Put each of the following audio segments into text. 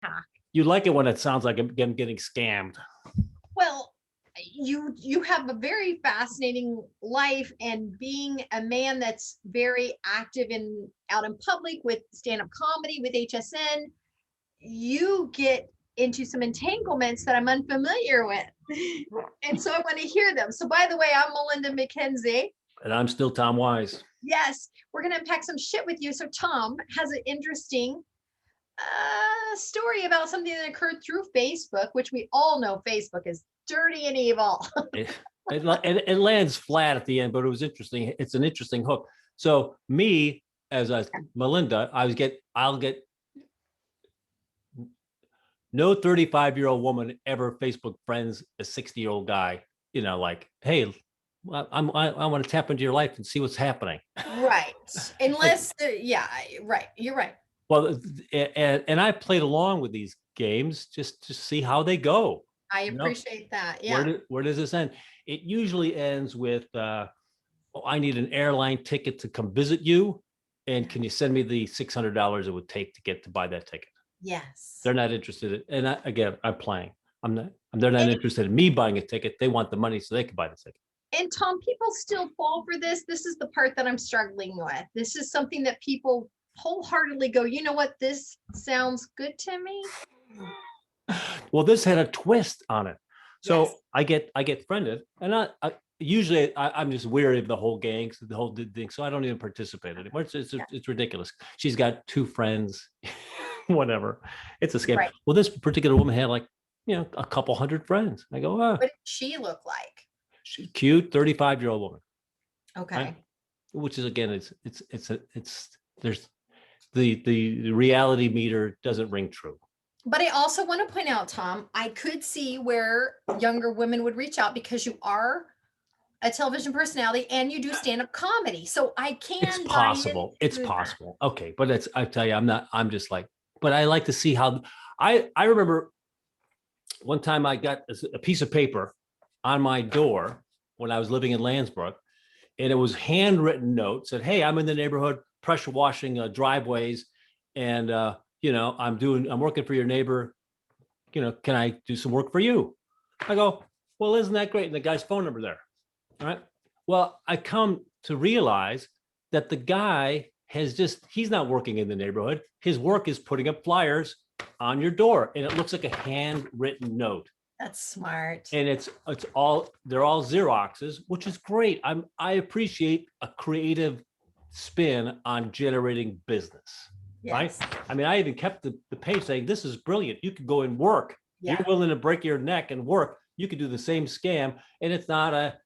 unpack. You like it when it sounds like I'm getting scammed. Well, you have a very fascinating life, and being a man that's very active in out in public with stand-up comedy with HSN, you get into some entanglements that I'm unfamiliar with. And so I want to hear them. So by the way, I'm Melinda McKinsey. And I'm still Tom Wise. Yes, we're going to unpack some shit with you. So Tom has an interesting story about something that occurred through Facebook, which we all know Facebook is dirty and evil. It lands flat at the end, but it was interesting. It's an interesting hook. So me, as a Melinda, I'll get no 35-year-old woman ever Facebook friends a 60-year-old guy, like, hey, I want to tap into your life and see what's happening. Right. Unless, yeah, right. You're right. Well, and I played along with these games just to see how they go. I appreciate that. Yeah. Where does this end? It usually ends with, I need an airline ticket to come visit you. And can you send me the $600 it would take to get to buy that ticket? Yes. They're not interested. Again, I'm playing. They're not interested in me buying a ticket. They want the money so they can buy the ticket. And Tom, people still fall for this. This is the part that I'm struggling with. This is something that people wholeheartedly go, you know what, this sounds good to me. Well, this had a twist on it. So Yes. I get friended, and I usually I'm just weary of the whole gang, the whole thing. So I don't even participate anymore. It's ridiculous. She's got 2 friends, whatever. It's a scam. Right. Well, this particular woman had like, a couple hundred friends. I go, What did she look like? She's cute, 35-year-old woman. Okay. Right? Which is, again, it's there's the reality meter doesn't ring true. But I also want to point out, Tom, I could see where younger women would reach out because you are a television personality and you do stand-up comedy. So I can. It's possible. It's possible. Okay. But I tell you, I'm just like, but I like to see how I remember one time I got a piece of paper on my door when I was living in Landsbrook, and it was handwritten note, said, hey, I'm in the neighborhood pressure washing driveways, and I'm working for your neighbor, can I do some work for you? I go, well, isn't that great? And the guy's phone number there. All right. Well, I come to realize that the guy he's not working in the neighborhood. His work is putting up flyers on your door, and it looks like a handwritten note. That's smart. And they're all Xeroxes, which is great. I appreciate a creative spin on generating business. Yes. Right? I mean, I even kept the page saying, this is brilliant. You could go and work. Yeah. You're willing to break your neck and work. You could do the same scam, and it's not a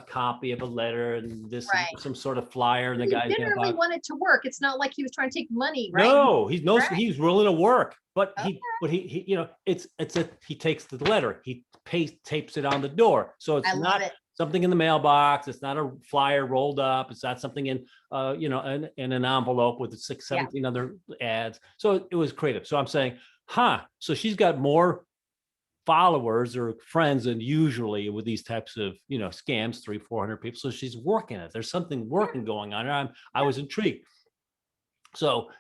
copy of a letter and this some sort of flyer. And the guy generally wanted to work. It's not like he was trying to take money, right? No, he's willing to work, but he he takes the letter, he tapes it on the door, so it's not something in the mailbox. It's not a flyer rolled up. It's not something in in an envelope with 17 other ads. So it was creative. So I'm saying, so she's got more followers or friends than usually with these types of scams, 300-400 people. So she's working it. There's something working going on. I was intrigued. So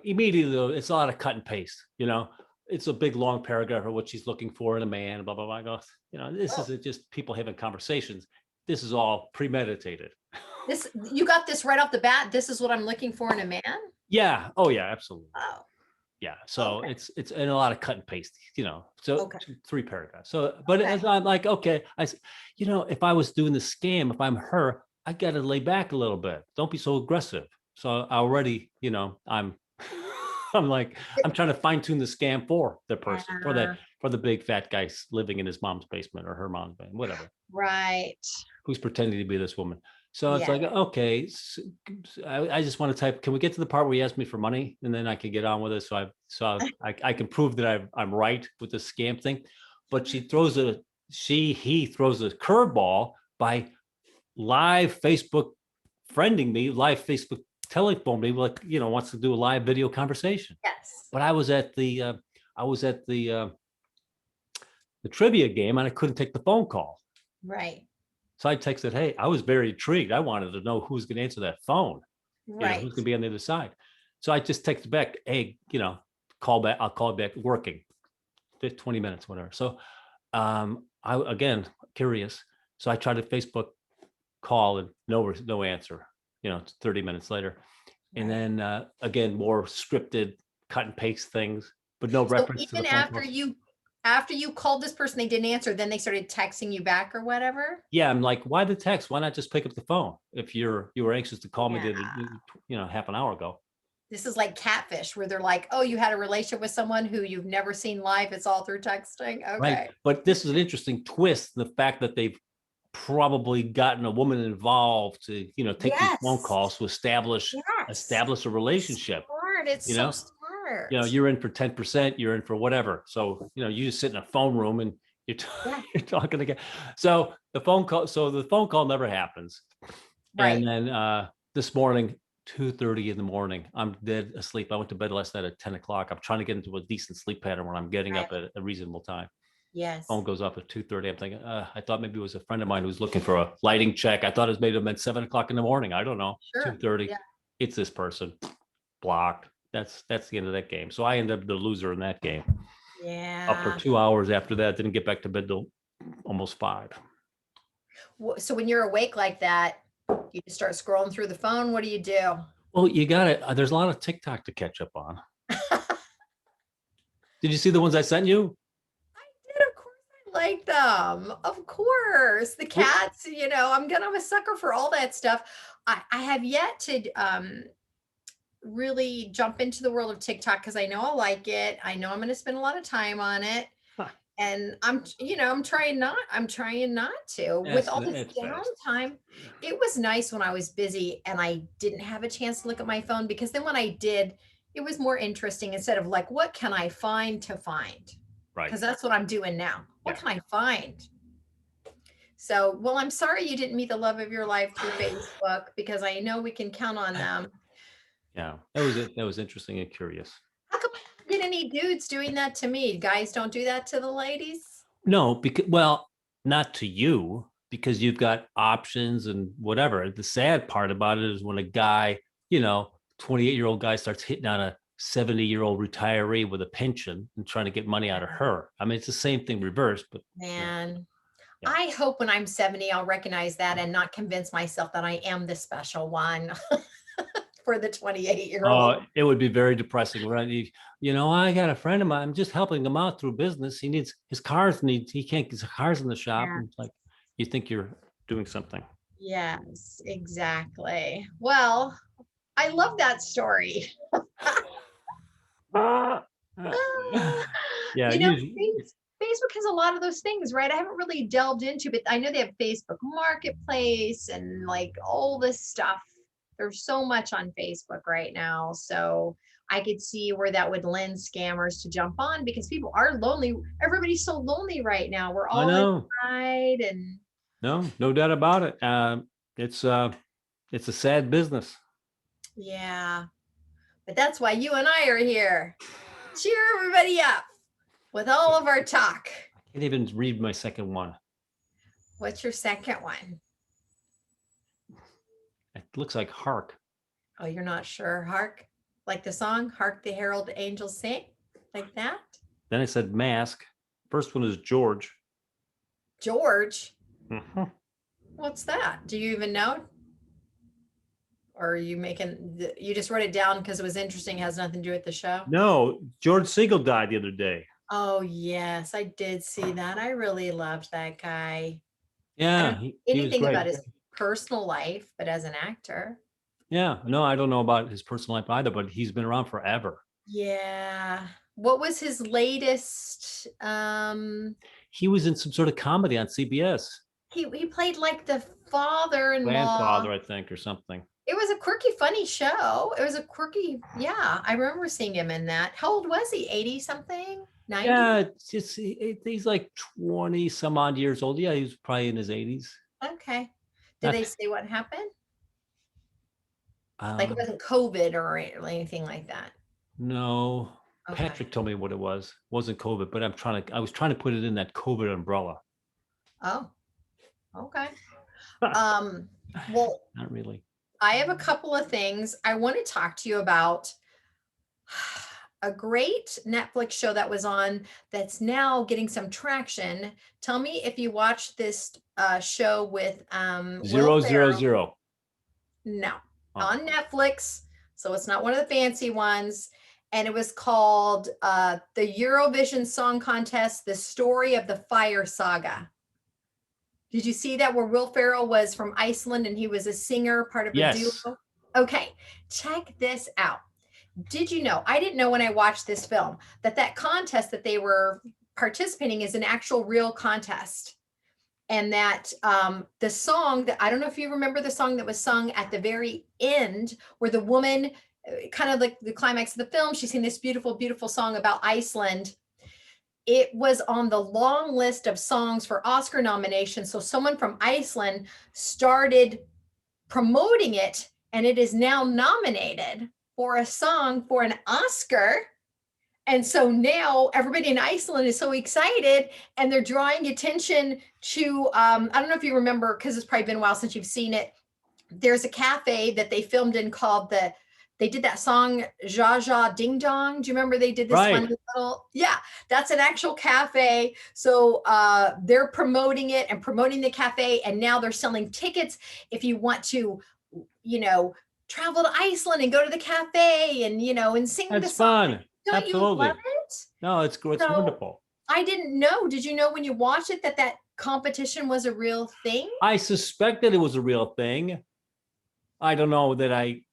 immediately, though, it's a lot of cut and paste. It's a big long paragraph of what she's looking for in a man, blah blah blah. I go, this isn't just people having conversations. This is all premeditated. You got this right off the bat. This is what I'm looking for in a man. Yeah. Oh yeah, absolutely. Oh. Yeah, so it's in a lot of cut and paste, so 3 paragraphs. So, but as I'm like, if I was doing the scam, if I'm her, I got to lay back a little bit. Don't be so aggressive. So already, I'm like, I'm trying to fine tune the scam for the person, for the big fat guy living in his mom's basement or her mom's basement, whatever. Right. Who's pretending to be this woman. So it's like, okay, I just want to type, can we get to the part where he asked me for money, and then I can get on with it. So I can prove that I'm right with the scam thing. But he throws a curveball by live Facebook friending me, live Facebook telephone me, like, wants to do a live video conversation. Yes. But I was at the trivia game, and I couldn't take the phone call. Right. So I texted, hey, I was very intrigued. I wanted to know who's going to answer that phone. Right. Who's going to be on the other side. So I just texted back, hey, call back. I'll call back working 20 minutes, whatever. So I, again, curious. So I tried a Facebook call and no answer, 30 minutes later. And then again, more scripted cut and paste things, but no So reference to the even phone after call. you called this person, they didn't answer, then they started texting you back or whatever? Yeah, I'm like, why the text? Why not just pick up the phone if you were anxious to call me Yeah. half an hour ago? This is like catfish where they're like, oh, you had a relationship with someone who you've never seen live. It's all through texting. Right. Okay. But this is an interesting twist, the fact that they've probably gotten a woman involved to, take these phone Yes. calls to establish Yes. a relationship. Smart. It's You so know, smart. you're in for 10%, you're in for whatever. So, you just sit in a phone room and you're, Yeah. you're talking again. So the phone call never happens. Right. And then this morning, 2:30 in the morning, I'm dead asleep. I went to bed last night at 10 o'clock. I'm trying to get into a decent sleep pattern where I'm getting up Right. at a reasonable time. Yes. Phone goes off at 2:30. I'm thinking, I thought maybe it was a friend of mine who was looking for a lighting check. I thought it was maybe meant 7 o'clock in the morning. I don't know. Sure. 2:30. Yeah. It's this person. Blocked. That's the end of that game. So I ended up the loser in that game. Up for Yeah. 2 hours after that. Didn't get back to bed till almost 5. So when you're awake like that, you just start scrolling through the phone. What do you do? Well, you got it. There's a lot of TikTok to catch up on. Did you see the ones I sent you? Of course I like them. Of course. The cats, I'm a sucker for all that stuff. I have yet to really jump into the world of TikTok because I know I like it. I know I'm going to spend a lot of time on it. Huh. And I'm trying not to. With all this It's fast. downtime, it was nice when I was busy and I didn't have a chance to look at my phone, because then when I did, it was more interesting instead of like, what can I find to find? Right. Because that's what I'm doing now. What Yeah. can I find? So, well, I'm sorry you didn't meet the love of your life through Facebook, because I know we can count on them. Yeah, that was it. That was interesting and curious. How come I don't get any dudes doing that to me? Guys don't do that to the ladies? No, because not to you, because you've got options and whatever. The sad part about it is when a guy, 28-year-old guy starts hitting on a 70-year-old retiree with a pension and trying to get money out of her. I mean, it's the same thing reversed, but Man, yeah. I hope when I'm 70, I'll recognize that and not convince myself that I am the special one for the 28-year-old. It would be very depressing, right? I got a friend of mine. I'm just helping him out through business. He needs his cars. He can't get his cars in the shop. Yeah. And it's like, you think you're doing something. Yes, exactly. Well, I love that story. Yeah, Facebook has a lot of those things, right? I haven't really delved into, but I know they have Facebook Marketplace and like all this stuff. There's so much on Facebook right now. So I could see where that would lend scammers to jump on, because people are lonely. Everybody's so lonely right now. We're I all know. inside and No doubt about it. It's a sad business. yeah. But that's why you and I are here. Cheer everybody up with all of our talk. I can't even read my second one. What's your second one? It looks like hark. Oh, you're not sure? Hark, like the song, Hark the Herald Angels Sing, like that? Then I said mask. First one is George. George? Mm-hmm. What's that? Do you even know? Or are you you just wrote it down because it was interesting, has nothing to do with the show? No, George Siegel died the other day. Oh, yes, I did see that. I really loved that guy. Yeah, he was anything about his personal life, but as an actor. Yeah, no, I don't know about his personal life either, but he's been around forever. Yeah. What was his latest? He was in some sort of comedy on CBS. He played like the father-in-law. Grandfather, I think, or something. It was a quirky, funny show. It was a quirky, yeah. I remember seeing him in that. How old was he? 80 something? 90? Yeah, he's like 20 some odd years old. Yeah, he was probably in his 80s. Okay. Did they say what happened? Like it Um, wasn't COVID or anything like that? no. Okay. Patrick told me what it was. It wasn't COVID, but I was trying to put it in that COVID umbrella. Oh, okay. Well, Not really. I have a couple of things I want to talk to you about. a great Netflix show that was on that's now getting some traction. Tell me if you watched this show with Will Zero, zero, Ferrell. zero. No, Oh. on Netflix. So it's not one of the fancy ones. And it was called the Eurovision Song Contest, The Story of the Fire Saga. Did you see that, where Will Ferrell was from Iceland and he was a singer, part of a duo? Yes. Okay, check this out. Did you know, I didn't know when I watched this film, that contest that they were participating is an actual real contest. And that the song that, I don't know if you remember the song that was sung at the very end, where the woman, kind of like the climax of the film, she's singing this beautiful, beautiful song about Iceland. It was on the long list of songs for Oscar nominations. So someone from Iceland started promoting it, and it is now nominated for a song for an Oscar. And so now everybody in Iceland is so excited, and they're drawing attention to, I don't know if you remember, because it's probably been a while since you've seen it. There's a cafe that they filmed in called they did that song, Zha Zha Ding Dong. Do you remember they did this Right. yeah, that's an actual cafe. So they're promoting it and promoting the cafe. And now they're selling tickets if you want to, travel to Iceland and go to the cafe and, and sing the That's song. fun. Don't Absolutely. you love it? No, it's So, wonderful. I didn't know. Did you know when you watched it that competition was a real thing? I suspected it was a real thing. I don't know that I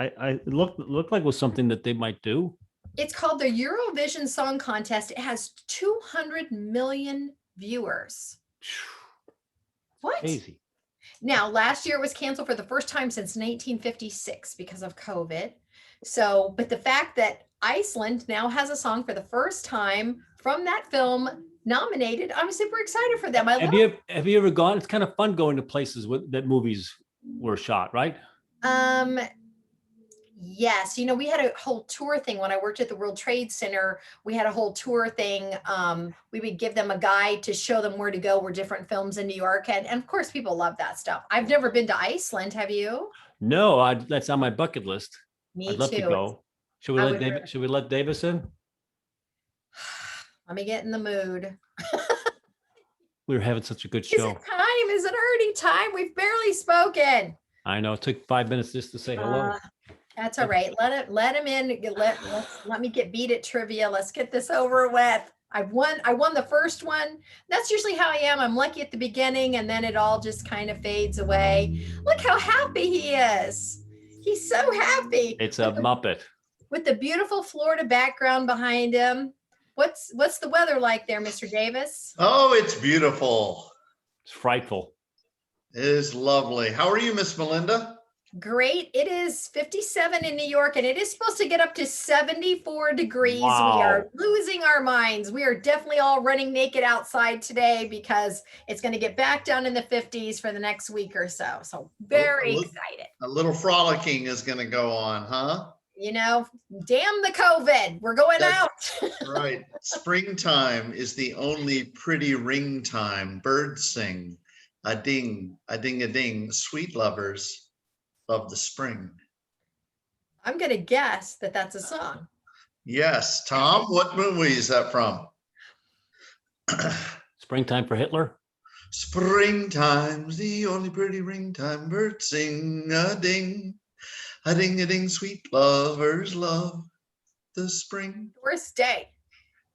it looked like it was something that they might do. It's called the Eurovision Song Contest. It has 200 million viewers. What? Crazy. Now, last year it was canceled for the first time since 1956 because of COVID. So, but the fact that Iceland now has a song for the first time from that film nominated, I'm super excited for them. Have you ever gone? It's kind of fun going to places that movies were shot, right? Yes. We had a whole tour thing when I worked at the World Trade Center. We had a whole tour thing. We would give them a guide to show them where to go, where different films in New York. And of course, people love that stuff. I've never been to Iceland. Have you? No, that's on my bucket list. Me I'd love too. to go. Should we let Davis in? Let me get in the mood. We were having such a good show. Is it already time? We've barely spoken. I know. It took 5 minutes just to say hello. That's all right. Let him in. Let me get beat at trivia. Let's get this over with. I won the first one. That's usually how I am. I'm lucky at the beginning, and then it all just kind of fades away. Look how happy he is. He's so happy. It's a Muppet. With the beautiful Florida background behind him. What's the weather like there, Mr. Davis? Oh, it's beautiful. It's frightful. It is lovely. How are you, Miss Melinda? Great. It is 57 in New York, and it is supposed to get up to 74 degrees. Wow. We are losing our minds. We are definitely all running naked outside today because it's going to get back down in the 50s for the next week or so. So very excited. A little frolicking is going to go on, huh? Damn the COVID. We're going out. Right. Springtime is the only pretty ring time. Birds sing. A ding, a ding, a ding. Sweet lovers of the spring. I'm going to guess that that's a song. Yes. Tom, what movie is that from? Springtime for Hitler. Springtime's the only pretty ring time. Birds sing a ding, a ding, a ding. Sweet lovers love the spring. Doris Day.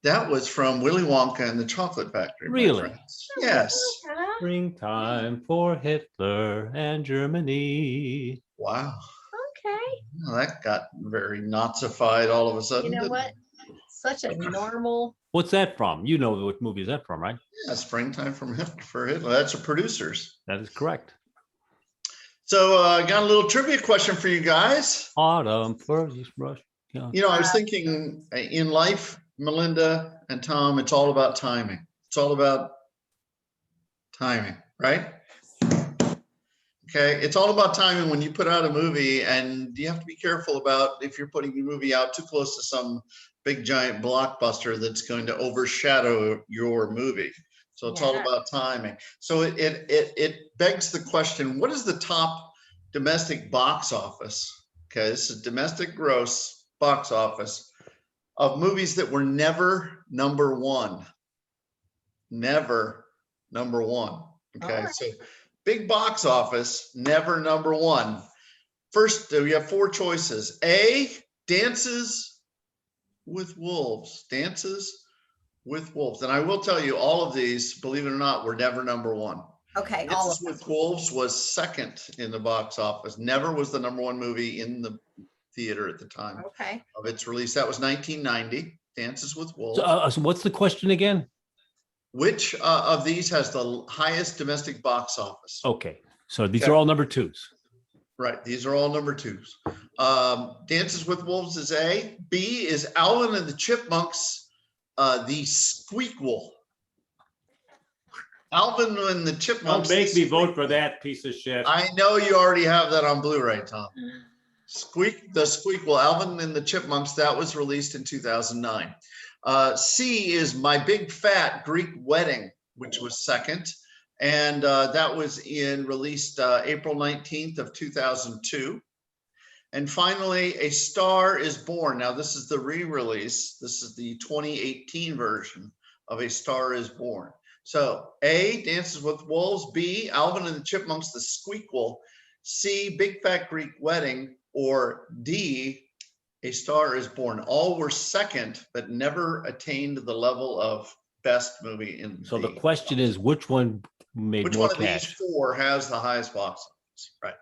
That was from Willy Wonka and the Chocolate Factory. Really? Yes. Springtime for Hitler and Germany. Wow. Okay. Well, that got very Nazified all of a sudden. You know what? Such a normal. What's that from? You know what movie is that from, right? Yeah, Springtime for Hitler. That's the producers. That is correct. So I got a little trivia question for you guys. Autumn first rush. Yeah. I was thinking in life, Melinda and Tom, it's all about timing. It's all about timing, right? Okay, it's all about timing when you put out a movie, and you have to be careful about if you're putting your movie out too close to some big giant blockbuster that's going to overshadow your movie. So it's all about timing. So it begs the question, what is the top domestic box office? Okay, this is domestic gross box office of movies that were never number one. Never number one. Okay, right. so big box office, never number one. First, we have four choices. A, Dances with Wolves. Dances with Wolves. And I will tell you, all of these, believe it or not, were never number one. Okay, all of Dances with Wolves was second in the box office. Never was the number one movie in the theater at the time Okay. of its release. That was 1990. Dances with Wolves. So what's the question again? Which of these has the highest domestic box office? Okay, so these are all number twos. Right, these are all number twos. Dances with Wolves is A. B is Alvin and the Chipmunks, the Squeakquel. Alvin and the Chipmunks. Don't make me vote for that piece of shit. I know you already have that on Blu-ray, Tom. The Squeakquel, Alvin and the Chipmunks, that was released in 2009. C is My Big Fat Greek Wedding, which was second. And that was released April 19th of 2002. And finally, A Star is Born. Now, this is the re-release. This is the 2018 version of A Star is Born. So A, Dances with Wolves. B, Alvin and the Chipmunks, the Squeakquel. C, Big Fat Greek Wedding. Or D, A Star is Born. All were second, but never attained the level of best movie in. So the question is, which one made Which more one of cash? these four has the highest box office? Right.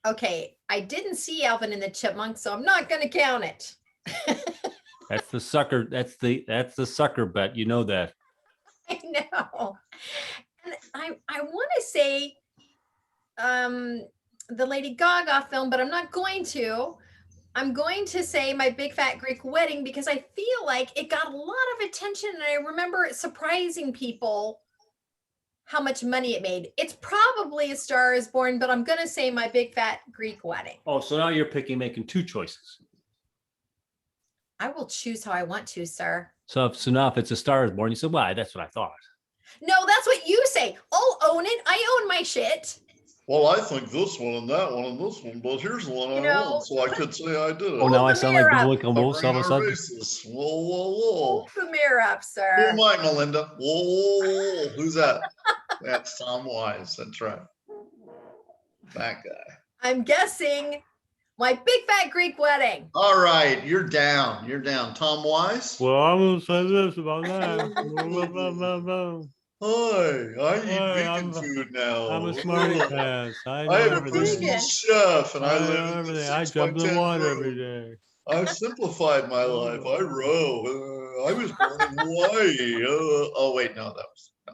Okay, I didn't see Alvin and the Chipmunks, so I'm not going to count it. That's the sucker. That's the sucker bet. You know that. I know. And I want to say the Lady Gaga film, but I'm not going to. I'm going to say My Big Fat Greek Wedding because I feel like it got a lot of attention and I remember it surprising people how much money it made. It's probably A Star is Born, but I'm going to say My Big Fat Greek Wedding. Oh, so now you're making two choices. I will choose how I want to, sir. So now if it's A Star is Born, you said, "Why? That's what I thought." No, that's what you say. I'll own it. I own my shit. Well, I think this one and that one and this one, but here's the one I want, so I could say I did it. Oh, now I the sound like mirror the up. William Wolf all of a sudden. Racist. Whoa, whoa, whoa. Hold the mirror up, Who sir. am I, Melinda? Whoa, who's that? That's Tom Wise. That's right. That guy. I'm guessing My Big Fat Greek Wedding. All right, you're down. You're down. Tom Wise? Well, I'm gonna say this about that. Hi, I eat Hi, vegan food now. I'm a smarty pants. I know I have a everything. personal chef and I know live in the everything. I 6 jump by in the 10 water room. every day. I've simplified my life. I row. I was born in Hawaii. Oh, wait, no, that was no.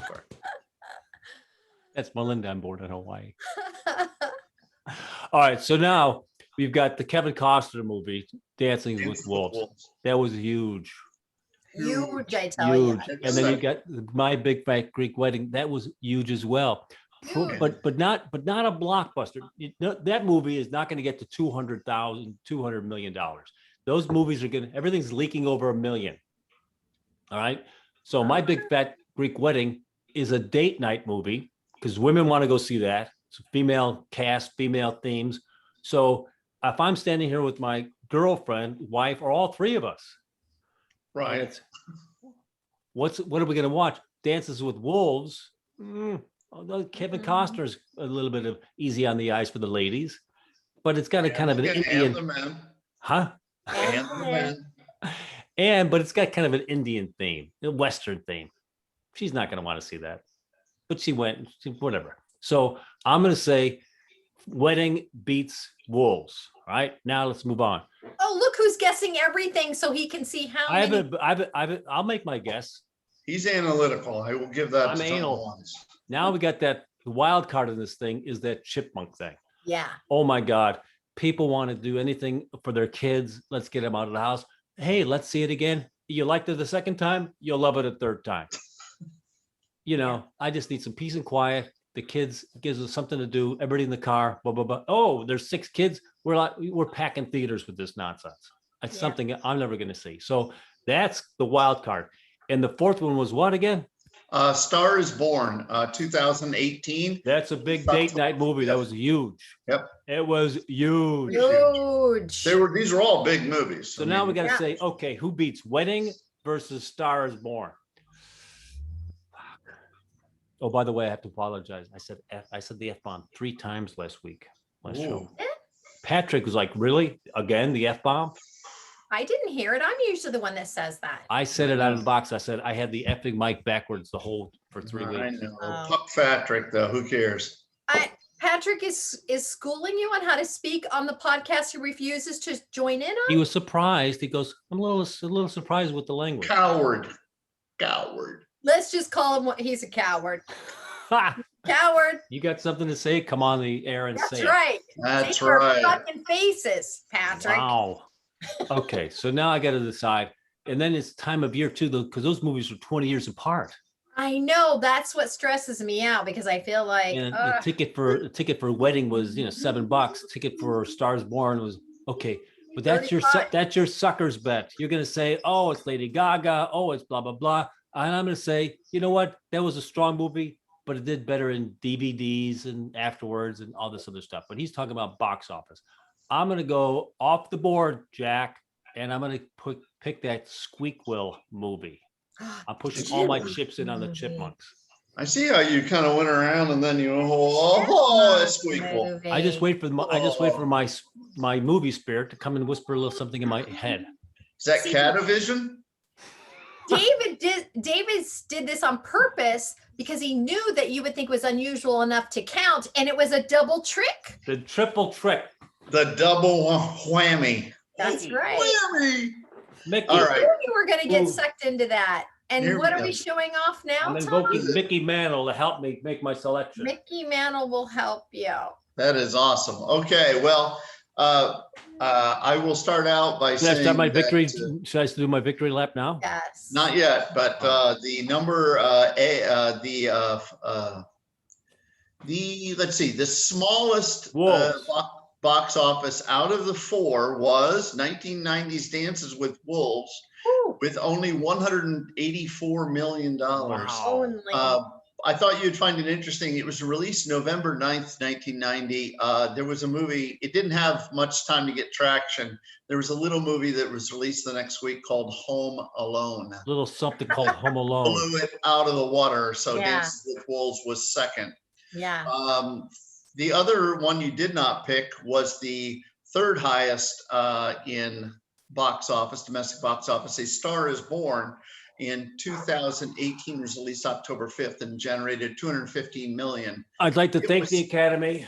Sorry. That's Melinda. I'm born in Hawaii. All right, so now we've got the Kevin Costner movie, Dancing with Dances Wolves. That was huge. Huge, I tell you. Huge. And then you got My Big Fat Greek Wedding. That was huge as well. Huge. But not a blockbuster. That movie is not going to get to $200 million. Those movies are everything's leaking over $1 million. All right. So My Big Fat Greek Wedding is a date night movie because women want to go see that. It's a female cast, female themes. So if I'm standing here with my girlfriend, wife, or all three of us, Right. what are we going to watch? Dances with Wolves. Although Kevin Costner's a little bit of easy on the eyes for the ladies, but it's got a kind of an Indian, And the men. huh? And the men. But it's got kind of an Indian theme, a Western theme. She's not going to want to see that, but she went, whatever. So I'm going to say Wedding beats Wolves. All right, now let's move on. Oh, look who's guessing everything so he can see how many. I'll make my guess. He's analytical. I will give that I'm to Tom anal. Wise. Now we got the wild card in this thing is that chipmunk thing. Yeah. Oh my God. People want to do anything for their kids. Let's get them out of the house. Hey, let's see it again. You liked it the second time, you'll love it a third time. I just need some peace and quiet. The kids gives us something to do. Everybody in the car, blah, blah, blah. Oh, there's 6 kids. We're packing theaters with this nonsense. It's something I'm never going to see. So that's the wild card. And the fourth one was what again? Star is Born, 2018. That's a big date night movie. That was huge. Yep. It was huge. Huge. These were all big movies. So now we got to say, okay, who beats Wedding versus Star is Born? Oh, by the way, I have to apologize. I said the F-bomb 3 times last show. Patrick was like, really? Again, the F-bomb? I didn't hear it. I'm usually the one that says that. I said it out of the box. I said I had the effing mic backwards for 3 weeks. I know. Fuck Patrick, though. Who cares? Patrick is schooling you on how to speak on the podcast. He refuses to join in on. He was surprised. He goes, I'm a little surprised with the language. Coward. Let's just call him he's a coward. Coward. You got something to say? Come on the air and say That's right. That's Take our right. fucking faces, Patrick. Wow. Okay, so now I got to decide, and then it's time of year too, because those movies are 20 years apart. I know, that's what stresses me out, because I feel like And the ticket for Wedding was $7. Ticket for Stars Born was okay, but that's your sucker's bet. You're gonna say, oh, it's Lady Gaga, oh, it's blah blah blah, and I'm gonna say, you know what, that was a strong movie, but it did better in DVDs and afterwards and all this other stuff. But he's talking about box office. I'm going to go off the board, Jack, and I'm going to pick that Squeakquel movie. I'm pushing all my chips in on the Chipmunks. I see how you kind of went around and then you it's Squeakquel. I just wait for my movie spirit to come and whisper a little something in my head. Is that Catavision? David did this on purpose because he knew that you would think was unusual enough to count, and it was a double trick. The triple trick. The double whammy. That's right. Whammy. Mickey. All right. You were going to get sucked into that. And Here what we are go. we showing off now, I'm Tom? invoking Mickey Mantle to help me make my selection. Mickey Mantle will help you. That is awesome. Okay, well, I will start out by Should I saying start my that, victory? Should I do my victory lap now? Yes. not yet, but the number let's see, the smallest box office out of the 4 was 1990's Dances with Wolves, with only $184 million. Wow. I thought you'd find it interesting. It was released November 9th, 1990. There was a movie, it didn't have much time to get traction. There was a little movie that was released the next week called Home Alone. A little something called Home Alone. Blew it out of the water. So Dances with Wolves was second. Yeah. The other one you did not pick was the third highest in box office, domestic box office. A Star is Born in 2018 was released October 5th and generated 215 million. I'd like to thank the Academy.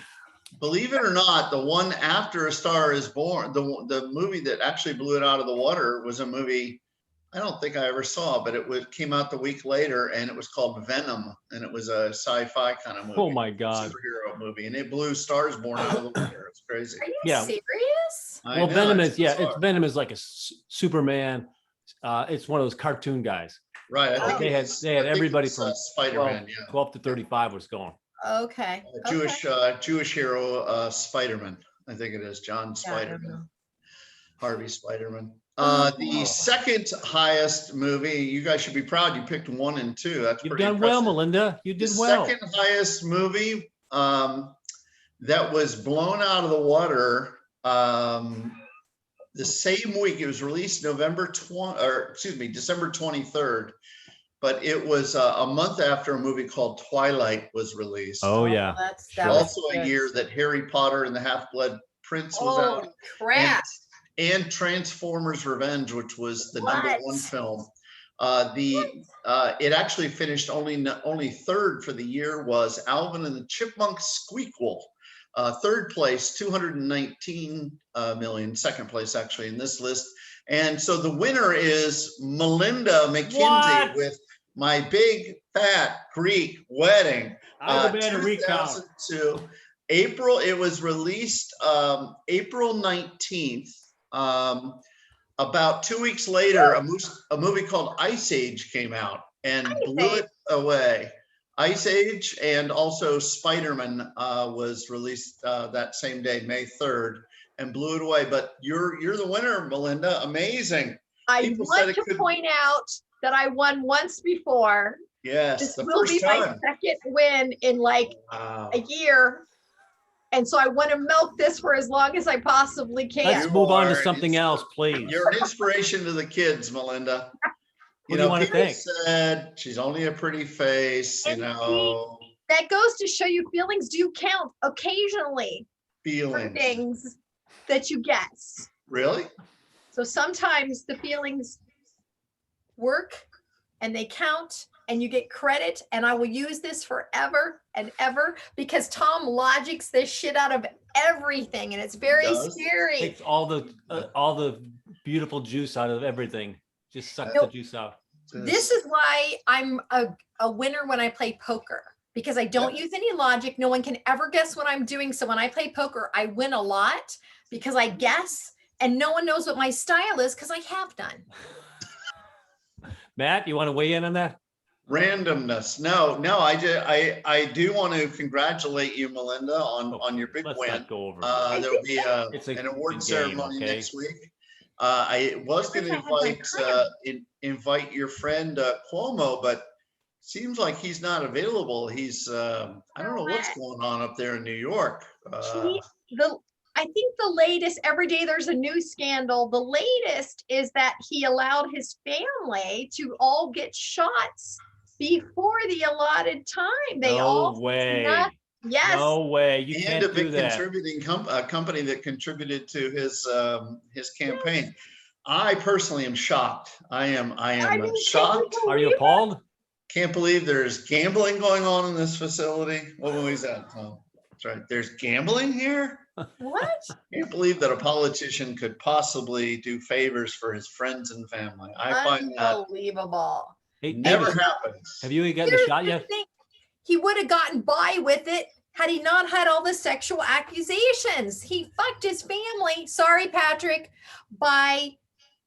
Believe it or not, the one after A Star is Born, the movie that actually blew it out of the water was a movie I don't think I ever saw, but it came out the week later, and it was called Venom, and it was a sci-fi kind of movie. Oh my God. Superhero movie, and it blew Stars Born out of the water. It's crazy. Are you serious? Well, Venom is like a Superman. It's one of those cartoon guys. Right. I think they had everybody from Spider-Man, 12 to 35 was going. Okay. Jewish hero Spider-Man. I think it is John Spider-Man. Harvey Spider-Man. The second highest movie, you guys should be proud. You picked 1 and 2. That's You've pretty done impressive. well, Melinda. You did well. Second highest movie that was blown out of the water the same week. It was released December 23rd, but it was a month after a movie called Twilight was released. Oh yeah. That Also was a good. year that Harry Potter and the Half-Blood Prince was Holy out. crap. And Transformers Revenge, which was the number 1 film. It actually finished only third for the year was Alvin and the Chipmunks Squeakquel. Third place, 219 million. Second place, actually, in this list. And so the winner is Melinda McKinsey with My Big Fat Greek Wedding. I'm the man to recount. 2002. April, it was released April 19th. About 2 weeks later, a movie called Ice Age came out and blew it away. Ice Age and also Spider-Man was released that same day, May 3rd, and blew it away. But you're the winner, Melinda. Amazing. I want to point out that I won once before. Yes, This the will be first my time. second win in like Wow. a year. And so I want to milk this for as long as I possibly can. Let's You move on to are something else, please. You're an inspiration to the kids, Melinda. Who do you want to people thank? said she's only a pretty face, And that goes to show you feelings do count occasionally for feelings. things that you guess. Really? So sometimes the feelings work and they count and you get credit, and I will use this forever and ever because Tom logics this shit out of everything, and it's very scary. Takes all the beautiful juice out of everything. Just sucks the juice out. This is why I'm a winner when I play poker, because I don't use any logic. No one can ever guess what I'm doing. So when I play poker, I win a lot because I guess, and no one knows what my style is because I have none. Matt, you want to weigh in on that? Randomness. No, I do want to congratulate you, Melinda, on your big Let's win. not go over. There'll be an award ceremony next week. I was going to invite your friend Cuomo, but seems like he's not available. He's I don't know what's going on up there in New York. I think the latest, every day there's a new scandal. The latest is that he allowed his family to all get shots before the allotted time. They no way. Yes. No way. You and can't a big do that. contributing company that contributed to his campaign. I personally am shocked. I am shocked. Are you appalled? Can't believe there's gambling going on in this facility. What was that, Tom? That's right. There's gambling here? What? Can't believe that a politician could possibly do favors for his friends and family. I find that unbelievable. never happens. Have you gotten the shot yet? He would have gotten by with it had he not had all the sexual accusations. He fucked his family, sorry, Patrick, by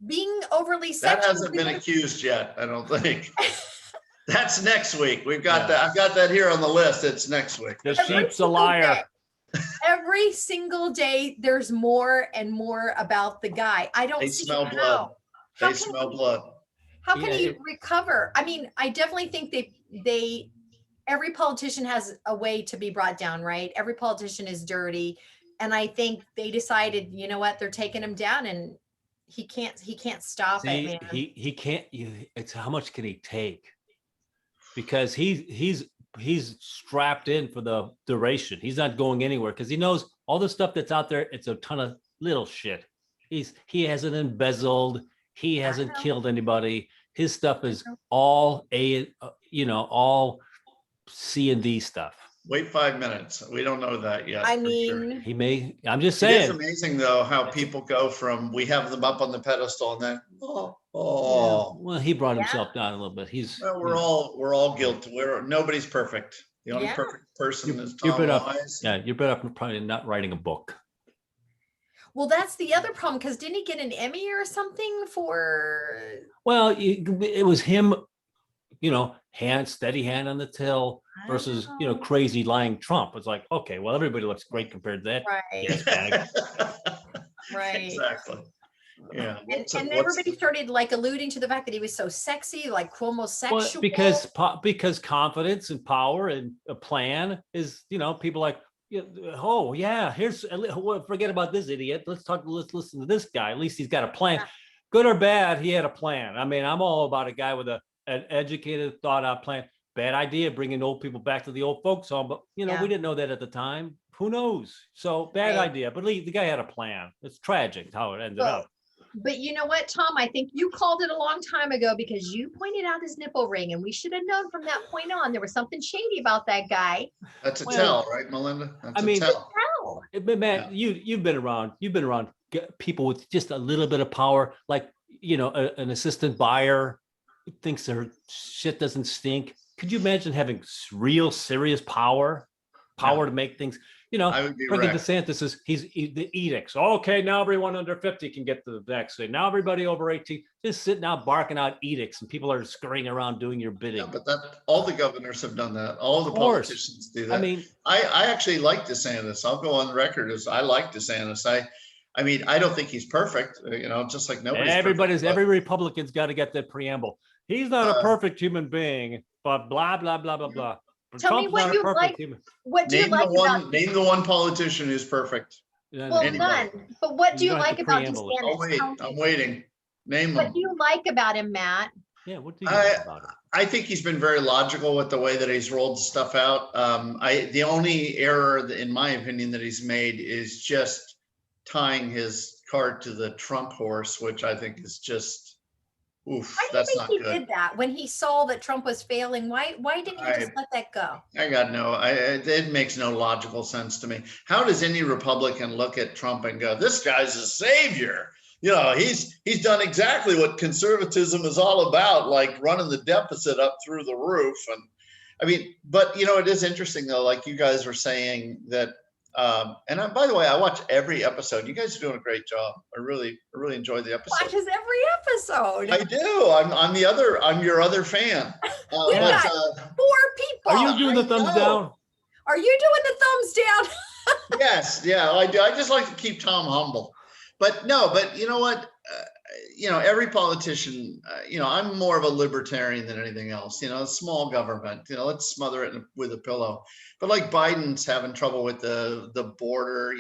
being overly sexual. That hasn't been accused yet, I don't think. That's next week. We've got that. I've got that here on the list. It's next week. The sheep's a liar. Every single day, there's more and more about the guy. I don't see smell blood. They smell blood. How can he recover? I mean, I definitely think every politician has a way to be brought down, right? Every politician is dirty. And I think they decided, you know what, they're taking him down and he can't stop it, man. He can't, it's how much can he take? Because he's strapped in for the duration. He's not going anywhere because he knows all the stuff that's out there. It's a ton of little shit. He hasn't embezzled. He hasn't killed anybody. His stuff is all all C and D stuff. Wait 5 minutes. We don't know that yet. I mean, sure. He may. I'm just saying. It's amazing though how people go from we have them up on the pedestal and then Well, he brought himself down a little bit. We're all guilty. Nobody's perfect. The only perfect person is Tom Wise. You're better off probably not writing a book. Well, that's the other problem because didn't he get an Emmy or something for? Well, it was him, steady hand on the till versus, crazy lying Trump. It's like, okay, well, everybody looks great compared to that. Right. Right. Exactly. Yeah. And everybody started like alluding to the fact that he was so sexy, like Cuomo sexual. Well, because confidence and power and a plan is, people like, oh yeah, forget about this idiot. Let's listen to this guy. At least he's got a plan. Yeah. Good or bad, he had a plan. I mean, I'm all about a guy with an educated, thought out plan. Bad idea bringing old people back to the old folks home, but we didn't know that at the time. Who knows? So bad idea, but the guy had a plan. It's tragic how it ended up. But you know what, Tom? I think you called it a long time ago because you pointed out his nipple ring, and we should have known from that point on there was something shady about that guy. That's a tell, right, Melinda? That's a tell. Man, you've been around. You've been around people with just a little bit of power, like an assistant buyer thinks their shit doesn't stink. Could you imagine having real serious power to make things? I would be President DeSantis he's the edicts. Okay, now everyone under 50 can get the vaccine. Now everybody over 18 just sitting out barking out edicts, and people are scurrying around doing your bidding. Yeah, but all the governors have done that. All the politicians do that. I mean, I actually like DeSantis. I'll go on record as I like DeSantis. I mean, I don't think he's perfect, just like nobody's perfect, every Republican's got to get that preamble. He's not a perfect human being, but blah, blah, blah, blah, blah. But Tell me what you like. What do you like about? Name the one politician who's perfect. Well, none. But what do you like about DeSantis? I'm waiting. Name them. What do you like about him, Matt? Yeah, what do you like about him? I think he's been very logical with the way that he's rolled stuff out. The only error, in my opinion, that he's made is just tying his card to the Trump horse, which I think is just, oof, that's not good. He did that when he saw that Trump was failing. Why didn't he just let that go? It makes no logical sense to me. How does any Republican look at Trump and go, this guy's a savior? He's done exactly what conservatism is all about, like running the deficit up through the roof. And I mean, but it is interesting though, like you guys were saying that, by the way, I watch every episode. You guys are doing a great job. I really enjoyed the episode. Watches every episode. I do. I'm your other fan. We got 4 people. Are you doing the thumbs down? Are you doing the thumbs down? Yes. Yeah, I do. I just like to keep Tom humble. But you know what? Every politician, I'm more of a libertarian than anything else. Small government, let's smother it with a pillow. But like Biden's having trouble with the border,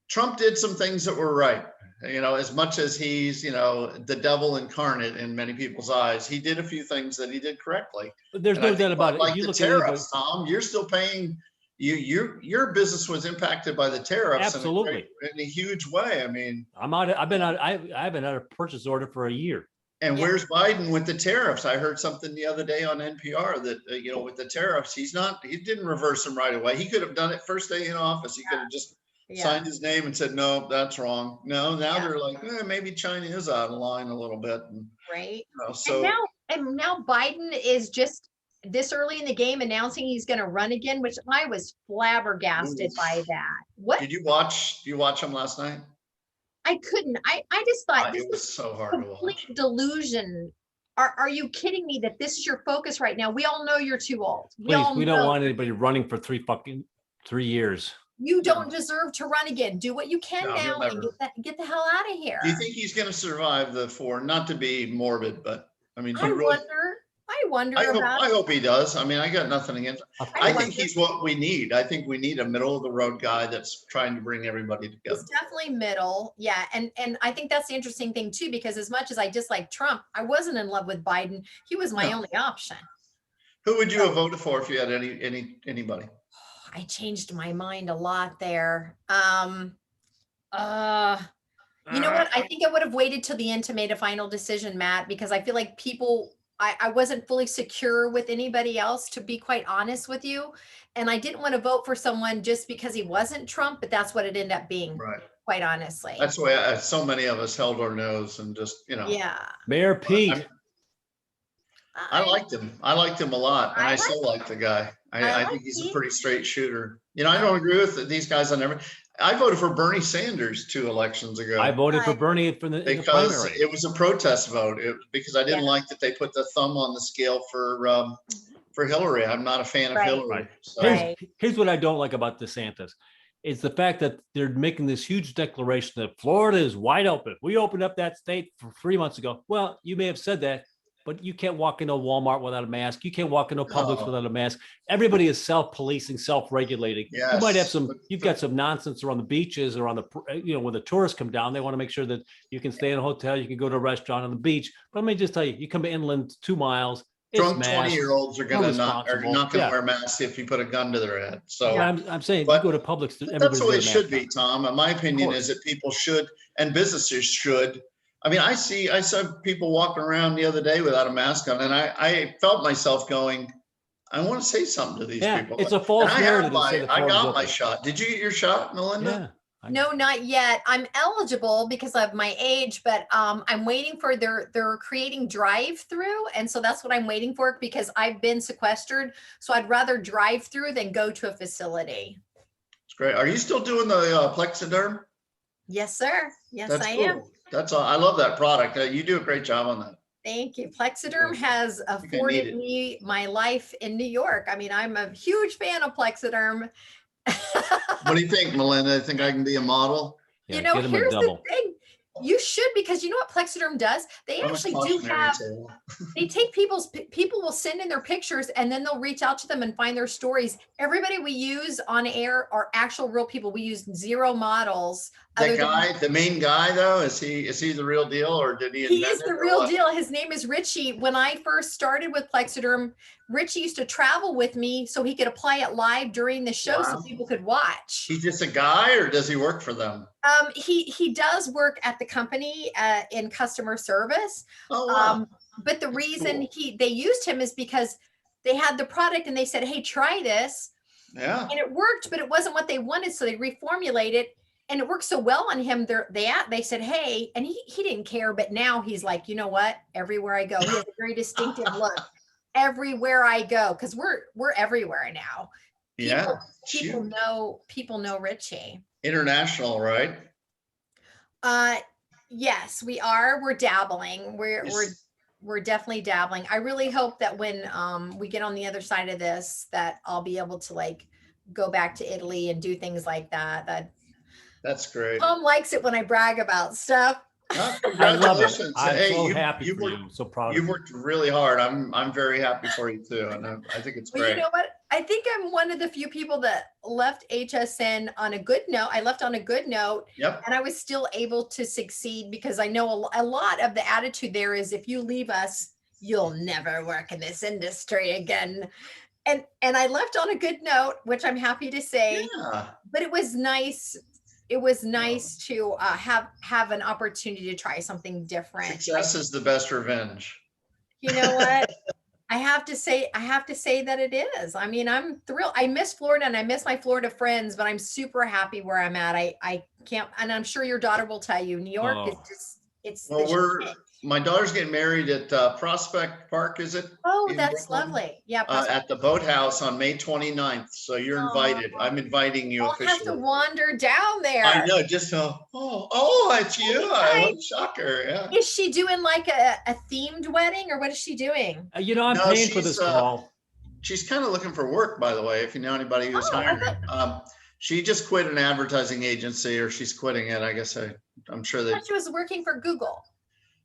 Trump did some things that were right. As much as he's, the devil incarnate in many people's eyes, he did a few things that he did correctly. But there's no doubt about it. Like the tariffs, Tom, you're still paying. Your business was impacted by the tariffs. Absolutely. In a huge way. I mean, I haven't had a purchase order for a year. And where's Biden with the tariffs? I heard something the other day on NPR that, with the tariffs, he didn't reverse them right away. He could have done it first day in office. He could have just signed his name and said, no, that's wrong. No, now they're like, maybe China is out of line a little bit. Right. And now Biden is just this early in the game announcing he's going to run again, which I was flabbergasted by that. What did you watch? You watch him last night? I couldn't. I just thought this was so hard to watch. Complete delusion. Are you kidding me that this is your focus right now? We all know you're too old. We don't want anybody running for 3 years. You don't deserve to run again. Do what you can now and get the hell out of here. Do you think he's going to survive the 4? Not to be morbid, but I mean, I wonder about. I hope he does. I mean, I got nothing against. I think he's what we need. I think we need a middle of the road guy that's trying to bring everybody together. It's definitely middle, yeah, and I think that's the interesting thing too, because as much as I dislike Trump, I wasn't in love with Biden. He was my only option. Who would you have voted for if you had anybody? I changed my mind a lot there. You know what? I think I would have waited till the end to make a final decision, Matt, because I feel like people. I wasn't fully secure with anybody else, to be quite honest with you. And I didn't want to vote for someone just because he wasn't Trump, but that's what it ended up being, right? Quite honestly. That's why so many of us held our nose and just, Yeah. Mayor Pete. I liked him. I liked him a lot. And I still like the guy. I think he's a pretty straight shooter. I don't agree with these guys on everything. I voted for Bernie Sanders 2 elections ago. I voted for Bernie because it was a protest vote. Because I didn't like that they put the thumb on the scale for Hillary. I'm not a fan of Hillary. Right. So. Here's what I don't like about DeSantis. It's the fact that they're making this huge declaration that Florida is wide open. We opened up that state 3 months ago. Well, you may have said that, but you can't walk into Walmart without a mask. You can't walk into Publix without a mask. Everybody is self-policing, self-regulating. Yes. You might have you've got some nonsense around the beaches or on the, when the tourists come down, they want to make sure that you can stay in a hotel, you can go to a restaurant on the beach. But let me just tell you, you come inland 2 miles. Drunk 20-year-olds are not going to wear masks if you put a gun to their head. So I'm saying, you go to Publix. That's the way it should be, Tom. And my opinion is that people should, and businesses should. I mean, I saw people walking around the other day without a mask on, and I felt myself going, I want to say something to these people. It's a false narrative. I got my shot. Did you get your shot, Melinda? Yeah. No, not yet. I'm eligible because of my age, but I'm waiting for they're creating drive-through, and so that's what I'm waiting for because I've been sequestered. So I'd rather drive-through than go to a facility. It's great. Are you still doing the Plexiderm? Yes, sir. Yes, That's I cool. am. That's all. I love that product. You do a great job on that. Thank you. Plexiderm has afforded me my life in New York. I mean, I'm a huge fan of Plexiderm. What do you think, Melinda? I think I can be a model. Yeah, know, get him a here's the double. thing. You should, because you know what Plexiderm does? They I'm a actually do cautionary have, tale. they take people will send in their pictures and then they'll reach out to them and find their stories. Everybody we use on air are actual real people. We use zero models. That guy, the main guy though, is he the real deal, or did he He invent is it, the or real what? deal. His name is Richie. When I first started with Plexiderm, Richie used to travel with me so he could apply it live during the show so Wow. people could watch. He's just a guy, or does he work for them? He does work at the company in customer service. Oh, wow. But the That's reason cool. they used him is because they had the product and they said, hey, try this. Yeah. And it worked, but it wasn't what they wanted. So they reformulated it. And it worked so well on him. They said, hey, and he didn't care. But now he's like, you know what? Everywhere I go, he has a very distinctive look. Everywhere I go, because we're everywhere now. Yeah. People know Richie. International, right? Yes, we are. We're dabbling. Yes. We're definitely dabbling. I really hope that when we get on the other side of this, that I'll be able to like go back to Italy and do things like that. That's great. Tom likes it when I brag about stuff. Oh, I love it. congratulations. I'm Hey, so happy you've for worked, you. So proud of you've you. worked really hard. I'm very happy for you too, and I think it's Well, great. you know what? I think I'm one of the few people that left HSN on a good note. I left on a good note. Yep. And I was still able to succeed because I know a lot of the attitude there is if you leave us, you'll never work in this industry again. And I left on a good note, which I'm happy to say. Yeah. But it was nice. It was nice to have an opportunity to try something different. Success is the best revenge. You know what? I have to say that it is. I mean, I'm thrilled. I miss Florida and I miss my Florida friends, but I'm super happy where I'm at. I can't, and I'm sure your daughter will tell you, New York is just, it's. Well, my daughter's getting married at Prospect Park, is it? Oh, in that's Brooklyn? lovely. Yeah. At the boathouse on May 29th. So you're invited. I'm inviting you I'll have to officially. wander down there. I know, just it's you. I won't shock her. Yeah. Is she doing like a themed wedding or what is she doing? You know, I'm No, paying for this call. She's kind of looking for work, by the way, if you know anybody who's hiring her. She just quit an advertising agency, or she's quitting it. I guess I'm sure I thought she was working for Google.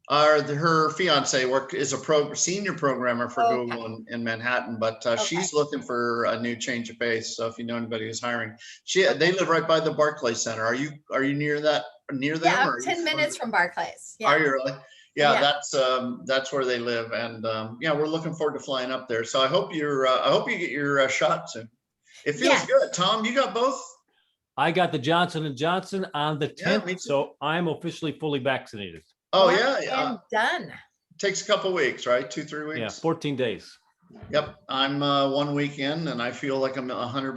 Her fiance is a senior programmer for Google in Manhattan, but she's looking for a new change of pace. So if you know anybody who's hiring, they live right by the Barclays Center. Are you near that? Near them? Yeah, or 10 minutes from Barclays. Yeah. Are you really? Yeah, that's where they live, and we're looking forward to flying up there. So I hope you get your shot soon. It feels good. Tom, you got both? I got the Johnson & Johnson on the 10th, me too. so I'm officially fully vaccinated. Oh, And done. Takes a couple weeks, right? 2-3 weeks. Yeah, 14 days. Yep, I'm 1 week in, and I feel like I'm $100.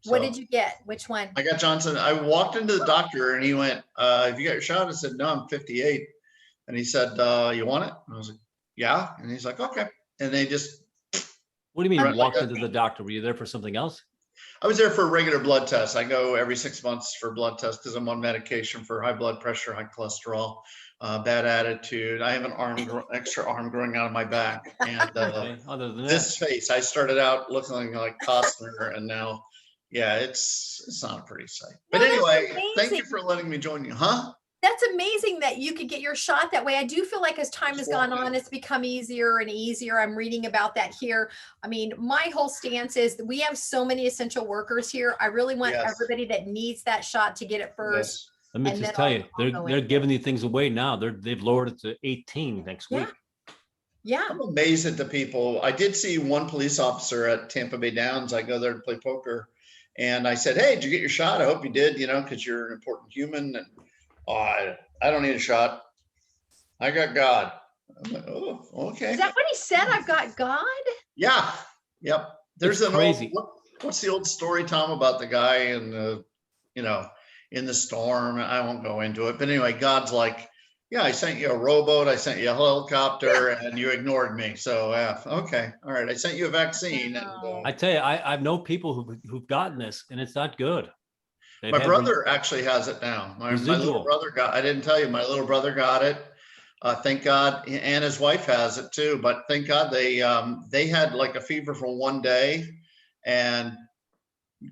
So What did you get? Which one? I got Johnson. I walked into the doctor, and he went, "Have you got your shot?" I said, "No, I'm 58." And he said, "You want it?" And I was like, "Yeah." And he's like, "Okay." And they just. What do you mean walked into the doctor? Were you there for something else? I was there for a regular blood test. I go every 6 months for blood tests because I'm on medication for high blood pressure, high cholesterol, bad attitude. I have an extra arm growing out of my back. And Other than this face, I started out looking like Costner, and now, it's not a pretty sight. But anyway, thank you for letting me join you. Huh? That's amazing that you could get your shot that way. I do feel like as time has gone on, it's become easier and easier. I'm reading about that here. I mean, my whole stance is that we have so many essential workers here. I really want everybody that needs that shot to get it first. Let me just tell you, they're giving these things away now. They've lowered it to 18 next week. Yeah. I'm amazed at the people. I did see one police officer at Tampa Bay Downs. I go there to play poker, and I said, "Hey, did you get your shot? I hope you did, because you're an important human." And I don't need a shot. I got God. I'm like, oh, okay. Is that what he said? I've got God? Yeah. Yep. There's crazy. What's the old story, Tom, about the guy in the, in the storm? I won't go into it. But anyway, God's like, yeah, I sent you a rowboat. I sent you a helicopter and you ignored me. So, okay. All right. I sent you a vaccine. And, I tell you, I've known people who've gotten this and it's not good. My brother actually has it now. My little brother I didn't tell you, my little brother got it. Thank God. And his wife has it too. But thank God they had like a fever for 1 day. And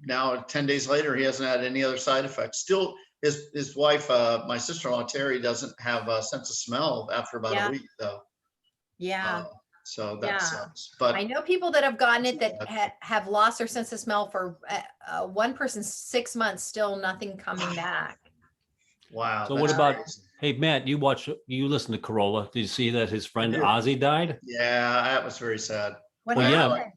now 10 days later, he hasn't had any other side effects. Still his wife, my sister-in-law Terry, doesn't have a sense of smell after about Yeah. a week though. Yeah. So that Yeah. sucks. But I know people that have gotten it that have lost their sense of smell for one person 6 months, still nothing coming back. wow. So that's what about, crazy. hey, Matt, you listen to Corolla. Did you see that his friend I do. Ozzy died? Yeah, that was very sad. What Well, yeah. happened?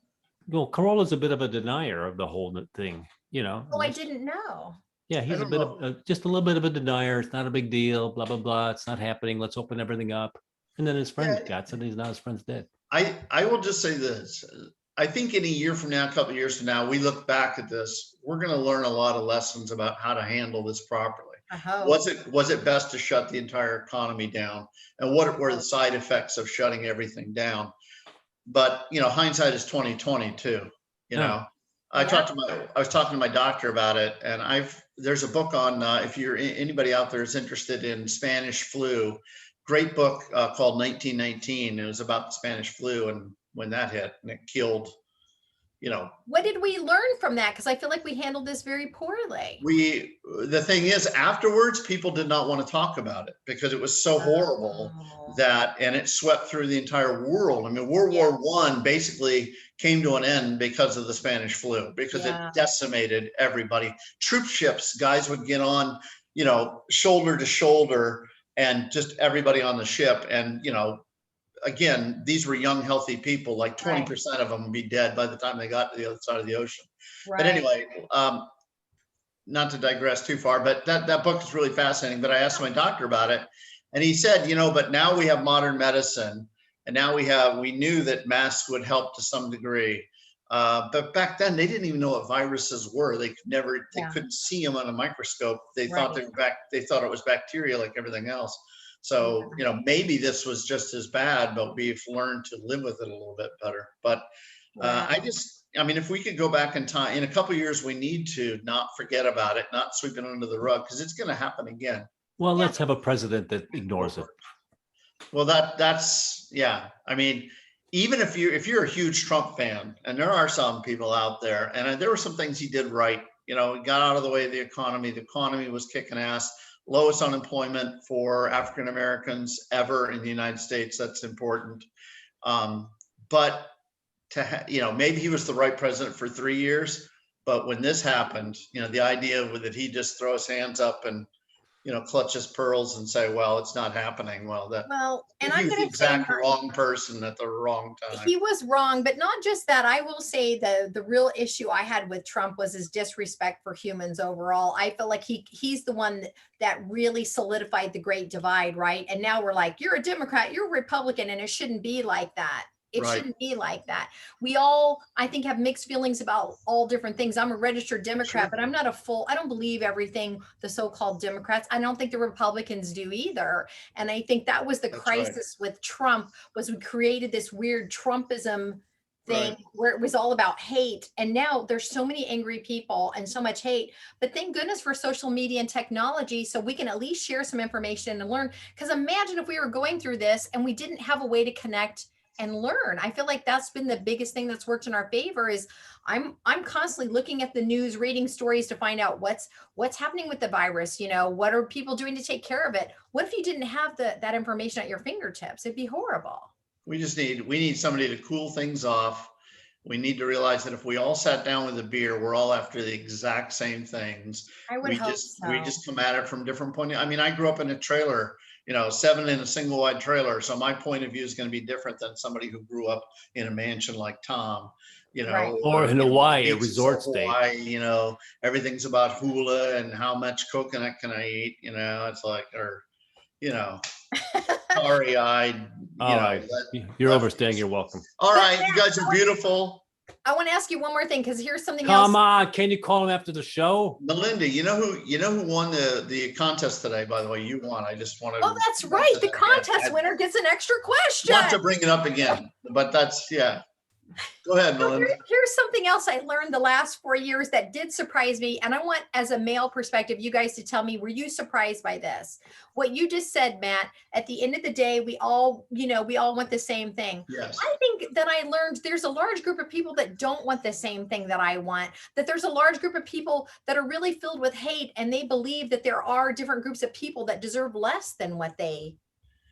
Well, Corolla's a bit of a denier of the whole thing, you know. Oh, I didn't know. Yeah, he's a don't bit know. of just a little bit of a denier. It's not a big deal. Blah blah blah. It's not happening. Let's open everything up. And then his friend Yeah. got something. Now his friend's dead. I will just say this. I think in a year from now, a couple of years from now, we look back at this, we're going to learn a lot of lessons about how to handle this properly. I hope. Was it best to shut the entire economy down? And what were the side effects of shutting everything down? But hindsight is 20/20 too. You Yeah. know, I was talking to my doctor about it, and there's a book on if anybody out there is interested in Spanish flu, great book called 1919. It was about the Spanish flu and when that hit and it killed. What did we learn from that? Because I feel like we handled this very poorly. The thing is, afterwards, people did not want to talk about it because it was so horrible and it swept through the entire world. I mean, World War I basically came to an end because of the Spanish flu, because it decimated everybody. Troop ships, guys would get on, shoulder to shoulder, and just everybody on the ship. And, again, these were young, healthy people, like 20% of them would be dead by the time they got to the other side of the ocean. Right. But anyway, not to digress too far, but that book is really fascinating. But I asked my doctor about it, and he said, but now we have modern medicine, and now we knew that masks would help to some degree. But back then they didn't even know what viruses were. They couldn't see them on a microscope. They thought they thought it was bacteria like everything else. So, maybe this was just as bad, but we've learned to live with it a little bit better. But if we could go back in time, in a couple of years, we need to not forget about it, not sweep it under the rug, because it's going to happen again. Well, let's have a president that ignores it. Well, that's. I mean, even if you're a huge Trump fan, and there are some people out there, and there were some things he did right. He got out of the way of the economy. The economy was kicking ass. Lowest unemployment for African Americans ever in the United States. That's important. But maybe he was the right president for 3 years. But when this happened, the idea that he just throw his hands up and clutch his pearls and say, "Well, it's not happening." And I'm going to exact wrong person at the wrong time. He was wrong, but not just that. I will say the real issue I had with Trump was his disrespect for humans overall. I feel like he's the one that really solidified the great divide, right? And now we're like, you're a Democrat, you're a Republican, and it shouldn't be like that. It shouldn't be like that. We all, I think, have mixed feelings about all different things. I'm a registered Democrat, but I'm not I don't believe everything the so-called Democrats. I don't think the Republicans do either. And I think that was the crisis with Trump, was we created this weird Trumpism thing where it was all about hate. And now there's so many angry people and so much hate, but thank goodness for social media and technology, so we can at least share some information and learn. Because imagine if we were going through this and we didn't have a way to connect and learn. I feel like that's been the biggest thing that's worked in our favor. Is I'm constantly looking at the news, reading stories to find out what's happening with the virus. What are people doing to take care of it? What if you didn't have that information at your fingertips? It'd be horrible. We need somebody to cool things off. We need to realize that if we all sat down with a beer, we're all after the exact same things. I would hope so. We just come at it from different points. I mean, I grew up in a trailer, 7 in a single wide trailer. So my point of view is going to be different than somebody who grew up in a mansion like Tom, or in Hawaii, a resort state. Everything's about hula and how much coconut can I eat? It's like, starry-eyed. All right. You're overstaying your welcome. All right. You guys are beautiful. I want to ask you one more thing, because here's something else. Come on, can you call him after the show? Melinda, you know who won the contest today, by the way? You won. I just wanted Oh, that's right. The contest winner gets an extra question. Not to bring it up again, but that's Go ahead, So Melinda. here's something else I learned the last 4 years that did surprise me. And I want, as a male perspective, you guys to tell me, were you surprised by this? What you just said, Matt, at the end of the day, we all want the same thing. Yes. I think that I learned there's a large group of people that don't want the same thing that I want, that there's a large group of people that are really filled with hate, and they believe that there are different groups of people that deserve less than what they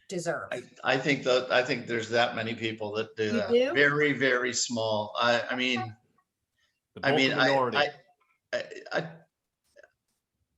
deserve. I think there's that many people that do You that. do? Very, very small. I mean, The vocal minority.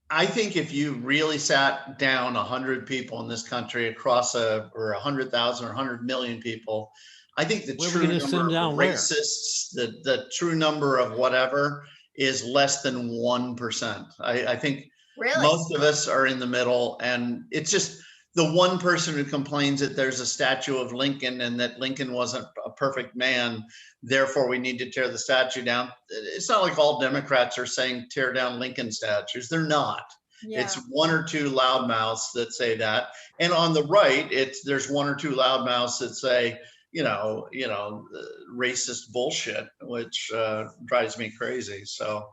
I think if you really sat down 100 people in this country across or 100,000 or 100 million people, I think the Where are we true gonna number send of down where? racists, the true number of whatever is less than 1%. I think Really? most of us are in the middle, and it's just the one person who complains that there's a statue of Lincoln and that Lincoln wasn't a perfect man, therefore we need to tear the statue down. It's not like all Democrats are saying tear down Lincoln statues. They're not. Yeah. It's one or two loudmouths that say that. And on the right, there's one or two loudmouths that say, racist bullshit, which drives me crazy. So,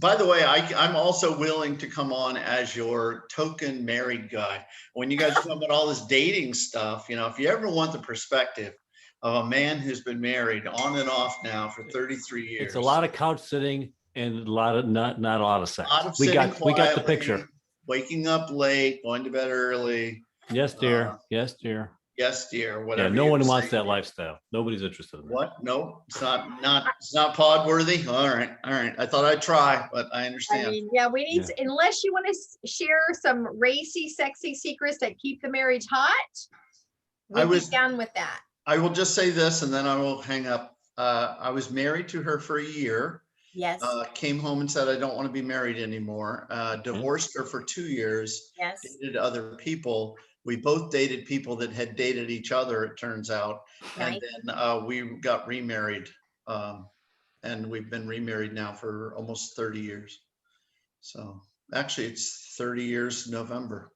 by the way, I'm also willing to come on as your token married guy. When you guys talk about all this dating stuff, if you ever want the perspective of a man who's been married on and off now for 33 years. It's a lot of couch sitting and a lot of not a lot of sex. We sitting got the quietly, picture. Waking up late, going to bed early. Yes, dear. Yes, dear. Yes, dear. Whatever. Yeah, no one wants that lifestyle. Nobody's interested in that. What? No, it's not pod worthy. All right. I thought I'd try, but I understand. I mean, yeah, we need, unless you want to share some racy, sexy secrets that keep the marriage hot, we'd be down with that. I will just say this, and then I will hang up. I was married to her for a year. Yes. Came home and said, I don't want to be married anymore. Divorced her for 2 years. Yes. Dated other people. We both dated people that had dated each other, it turns out. Nice. And then we got remarried. And we've been remarried now for almost 30 years. So actually it's 30 years November.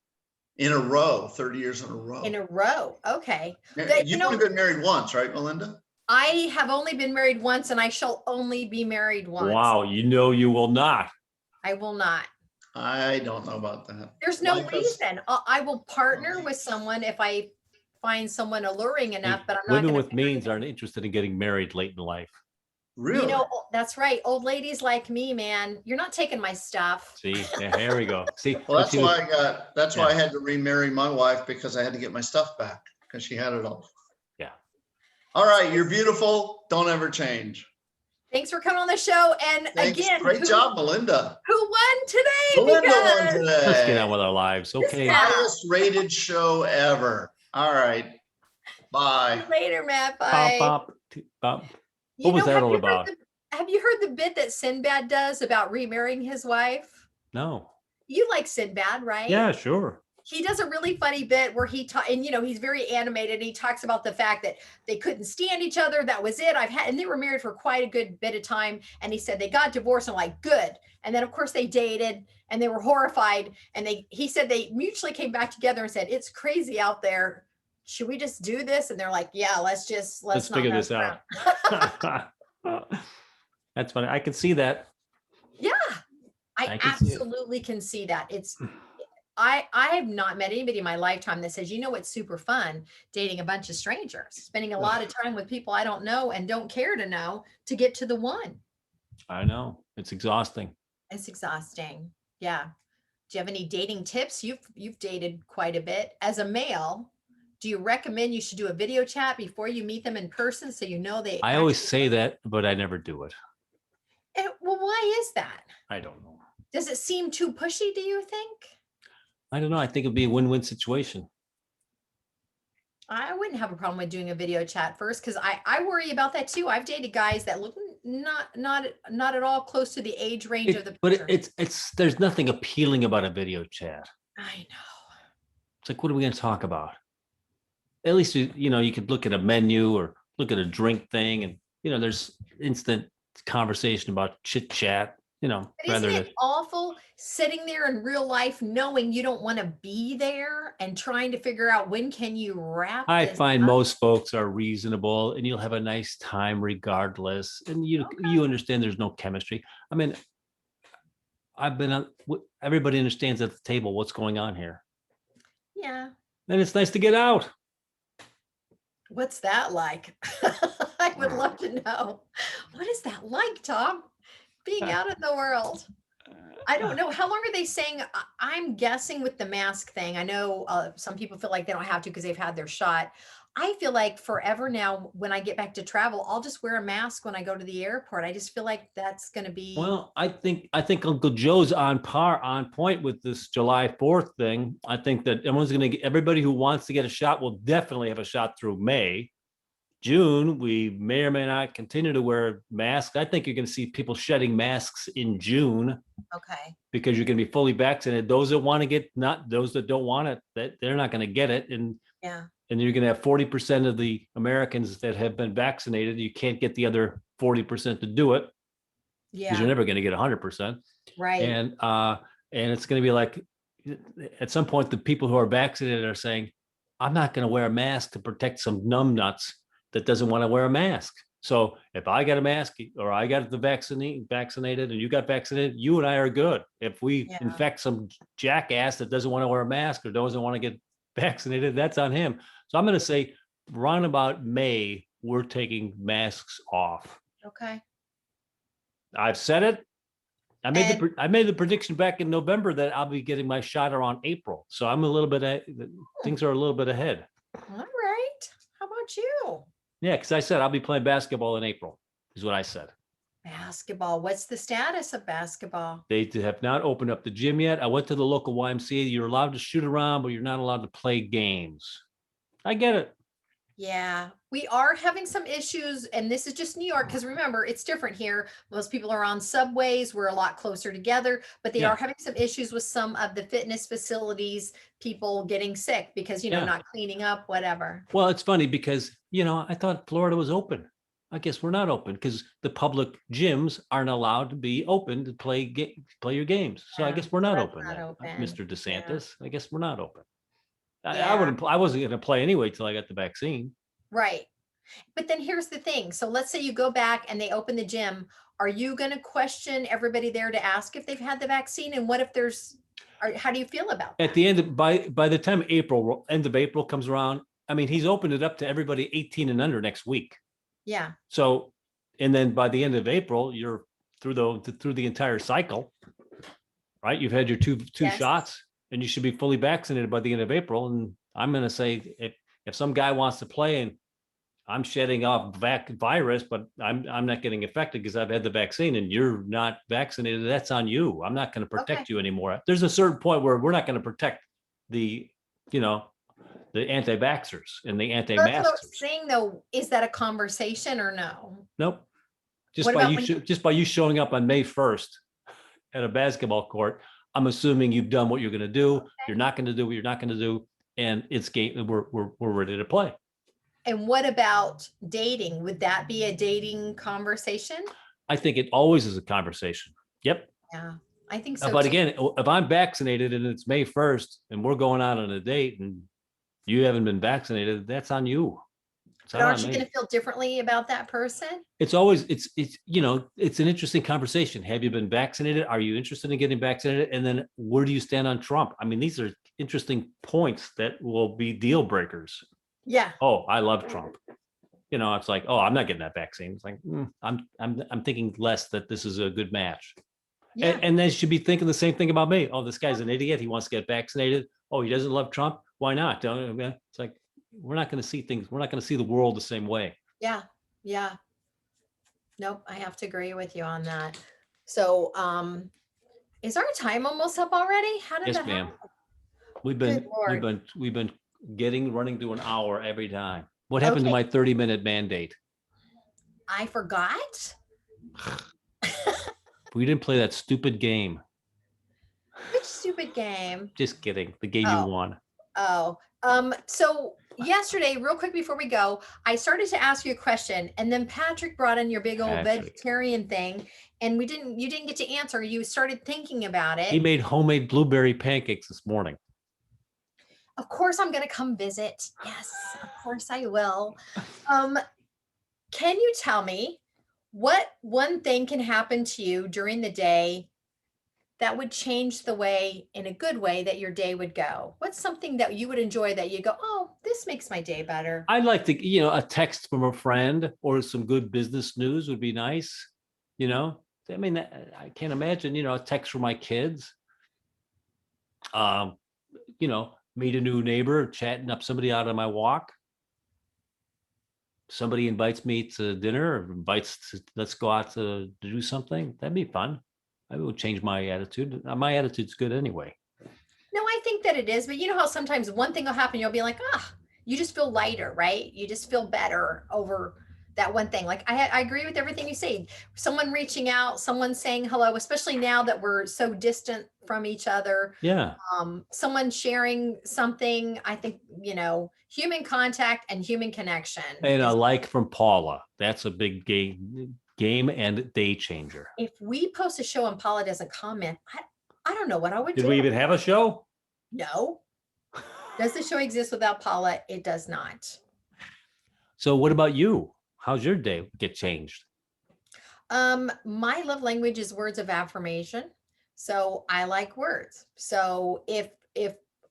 In a row, 30 years in a row. In a row. Okay. You've only been married once, right, Melinda? I have only been married once, and I shall only be married once. Wow, you will not. I will not. I don't know about that. There's no reason. I will partner with someone if I find someone alluring enough, but I'm not. Women with means aren't interested in getting married late in life. Really? That's right. Old ladies like me, man. You're not taking my stuff. See, here we go. See, well, that's why I had to remarry my wife, because I had to get my stuff back because she had it all. Yeah. All right, you're beautiful. Don't ever change. Thanks for coming on the show. And Thanks. Again, great job, Melinda. Who won today? Melinda won today. Let's get on with our lives. Okay. Highest rated show ever. All right. Bye. See you later, Matt. Bye. Bop, bop, bop. What was that all about? Have you heard the bit that Sinbad does about remarrying his wife? No. You like Sinbad, right? Yeah, sure. He does a really funny bit where and he's very animated. And he talks about the fact that they couldn't stand each other. That was it. And they were married for quite a good bit of time. And he said they got divorced. And I'm like, good. And then of course they dated and they were horrified. And he said they mutually came back together and said, it's crazy out there. Should we just do this? And they're like, yeah, let's figure this out. That's funny. I can see that. Yeah, I absolutely can see that. I have not met anybody in my lifetime that says, it's super fun dating a bunch of strangers, spending a lot of time with people I don't know and don't care to know to get to the one. I know. It's exhausting. It's exhausting. Yeah. Do you have any dating tips? You've dated quite a bit. As a male, do you recommend you should do a video chat before you meet them in person so they I always say that, but I never do it. Well, why is that? I don't know. Does it seem too pushy, do you think? I don't know. I think it'd be a win-win situation. I wouldn't have a problem with doing a video chat first, because I worry about that too. I've dated guys that look not at all close to the age range of the picture. But it's there's nothing appealing about a video chat. I know. It's like, what are we going to talk about? At least you could look at a menu or look at a drink thing, and there's instant conversation about chit chat. But rather isn't than, it awful sitting there in real life, knowing you don't want to be there and trying to figure out when can you wrap I this find up? most folks are reasonable and you'll have a nice time regardless. And you understand there's no chemistry. I mean, I've been on, everybody understands at the table what's going on here. Yeah. And it's nice to get out. What's that like? I would love to know. What is that like, Tom? Being out in the world. I don't know. How long are they saying? I'm guessing with the mask thing. I know some people feel like they don't have to because they've had their shot. I feel like forever now, when I get back to travel, I'll just wear a mask when I go to the airport. I just feel like that's going to be. Well, I think Uncle Joe's on point with this July 4th thing. I think that everybody who wants to get a shot will definitely have a shot through May. June, we may or may not continue to wear masks. I think you're going to see people shedding masks in June Okay. because you're going to be fully vaccinated. Those that want to get, not those that don't want it, that they're not going to get it. And Yeah. you're going to have 40% of the Americans that have been vaccinated. You can't get the other 40% to do it because you're Yeah. never going to get 100%. Right. And it's going to be like, at some point, the people who are vaccinated are saying, I'm not going to wear a mask to protect some numbnuts that doesn't want to wear a mask. So if I got a mask or I got the vaccinated and you got vaccinated, you and I are good. If we Yeah. infect some jackass that doesn't want to wear a mask or doesn't want to get vaccinated, that's on him. So I'm going to say around about May, we're taking masks off. Okay. I've said it. I made the prediction back in November that I'll be getting my shot around April. So I'm a little bit, things are a little bit ahead. All right. How about you? Yeah, because I said I'll be playing basketball in April, is what I said. Basketball. What's the status of basketball? They have not opened up the gym yet. I went to the local YMCA. You're allowed to shoot around, but you're not allowed to play games. I get it. Yeah, we are having some issues, and this is just New York, because remember, it's different here. Most people are on subways. We're a lot closer together, but they Yeah. are having some issues with some of the fitness facilities, people getting sick because, Yeah. not cleaning up, whatever. Well, it's funny because, I thought Florida was open. I guess we're not open because the public gyms aren't allowed to be open to play your games. So I Yeah, guess we're not that's open not then, open. Mr. DeSantis. I guess we're not open. Yeah. I wasn't going to play anyway till I got the vaccine. Right. But then here's the thing. So let's say you go back and they open the gym. Are you going to question everybody there to ask if they've had the vaccine? And what if how do you feel about that? At the end, by the time end of April comes around, I mean, he's opened it up to everybody 18 and under next week. Yeah. So, and then by the end of April, you're through the entire cycle, right? You've had your two Yes. shots, and you should be fully vaccinated by the end of April. And I'm going to say, if some guy wants to play and I'm shedding off virus, but I'm not getting affected because I've had the vaccine, and you're not vaccinated, that's on you. I'm not going to protect you anymore. There's a certain point where we're not going to protect the anti-vaxxers and the That's what anti-maskers. I'm saying, though. Is that a conversation or no? Nope. Just What by about you, when you- just by you showing up on May 1st at a basketball court, I'm assuming you've done what you're going to do. You're not going to do what you're not going to do, and it's game. We're ready to play. And what about dating? Would that be a dating conversation? I think it always is a conversation. Yep. Yeah, I think so. But too. again, if I'm vaccinated and it's May 1st and we're going out on a date and you haven't been vaccinated, that's on you. It's But not aren't on you me. going to feel differently about that person? It's always, it's an interesting conversation. Have you been vaccinated? Are you interested in getting vaccinated? And then where do you stand on Trump? I mean, these are interesting points that will be deal breakers. Yeah. Oh, I love Trump. It's like, oh, I'm not getting that vaccine. It's like, I'm thinking less that this is a good match. Yeah. And they should be thinking the same thing about me. Oh, this guy's an idiot. He wants to get vaccinated. Oh, he doesn't love Trump. Why not? It's like, we're not going to see things. We're not going to see the world the same way. Yeah. Yeah. Nope. I have to agree with you on that. So, is our time almost up already? How did Yes, that ma'am. happen? We've Good been running to an hour every time. What happened to my 30-minute mandate? I forgot. We didn't play that stupid game. Which stupid game? Just kidding. The game you won. Oh, so yesterday, real quick before we go, I started to ask you a question, and then Patrick brought in your big old Patrick. vegetarian thing, and you didn't get to answer. You started thinking about it. He made homemade blueberry pancakes this morning. Of course, I'm going to come visit. Yes, of course I will. Can you tell me what one thing can happen to you during the day that would change the way, in a good way, that your day would go? What's something that you would enjoy that you go, oh, this makes my day better? I'd like to, a text from a friend or some good business news would be nice. I mean, I can't imagine, a text from my kids. Meet a new neighbor, chatting up somebody out on my walk. Somebody invites me to dinner, or let's go out to do something. That'd be fun. I will change my attitude. My attitude's good anyway. No, I think that it is, but you know how sometimes one thing will happen, you'll be like, you just feel lighter, right? You just feel better over that one thing. Like I agree with everything you say. Someone reaching out, someone saying hello, especially now that we're so distant from each other. Yeah. Someone sharing something. I think, human contact and human connection. And a like from Paula. That's a big game and day changer. If we post a show and Paula doesn't comment, I don't know what I would do. Did we even have a show? No. Does the show exist without Paula? It does not. So what about you? How's your day get changed? My love language is words of affirmation. So I like words. So if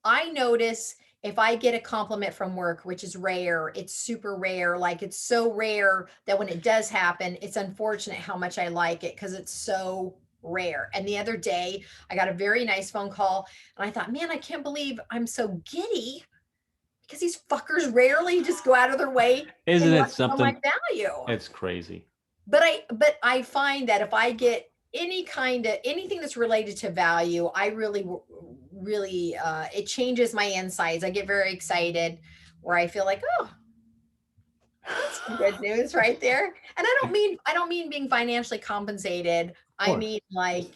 I notice, if I get a compliment from work, which is rare, it's super rare. Like it's so rare that when it does happen, it's unfortunate how much I like it because it's so rare. And the other day I got a very nice phone call and I thought, man, I can't believe I'm so giddy because these fuckers rarely just go out of their way. Isn't it something? My value. It's crazy. But I find that if I get anything that's related to value, I really, it changes my insides. I get very excited where I feel like, oh, that's some good news right there. And I don't mean being financially compensated. I mean, like,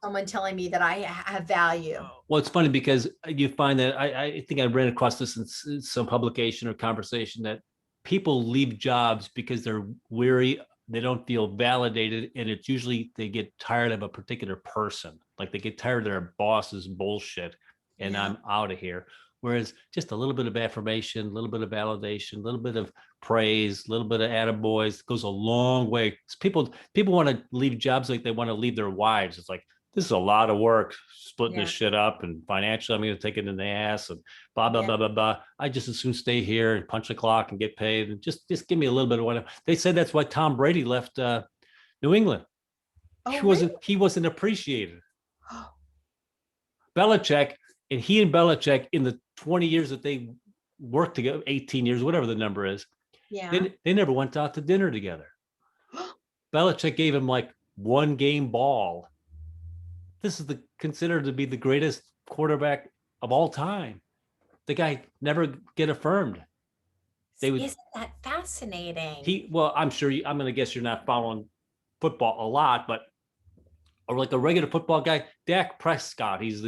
someone telling me that I have value. Well, it's funny because you find that I think I ran across this in some publication or conversation that people leave jobs because they're weary. They don't feel validated. And it's usually they get tired of a particular person. Like they get tired of their boss's bullshit and I'm out of here. Whereas just a little bit of affirmation, a little bit of validation, a little bit of praise, a little bit of attaboys goes a long way. People want to leave jobs like they want to leave their wives. It's like, this is a lot of work splitting this shit up and financially I'm going to take it in the ass and blah, blah, blah, blah, blah. I just as soon stay here and punch the clock and get paid and just give me a little bit of whatever. They said that's why Tom Brady left New England. Oh, he wasn't appreciated. Belichick, and Belichick in the 20 years that they worked together, 18 years, whatever the number is, they never went out to dinner together. Belichick gave him like one game ball. This is considered to be the greatest quarterback of all time. The guy never get affirmed. Isn't that fascinating? I'm sure I'm going to guess you're not following football a lot, but or like a regular football guy, Dak Prescott, he's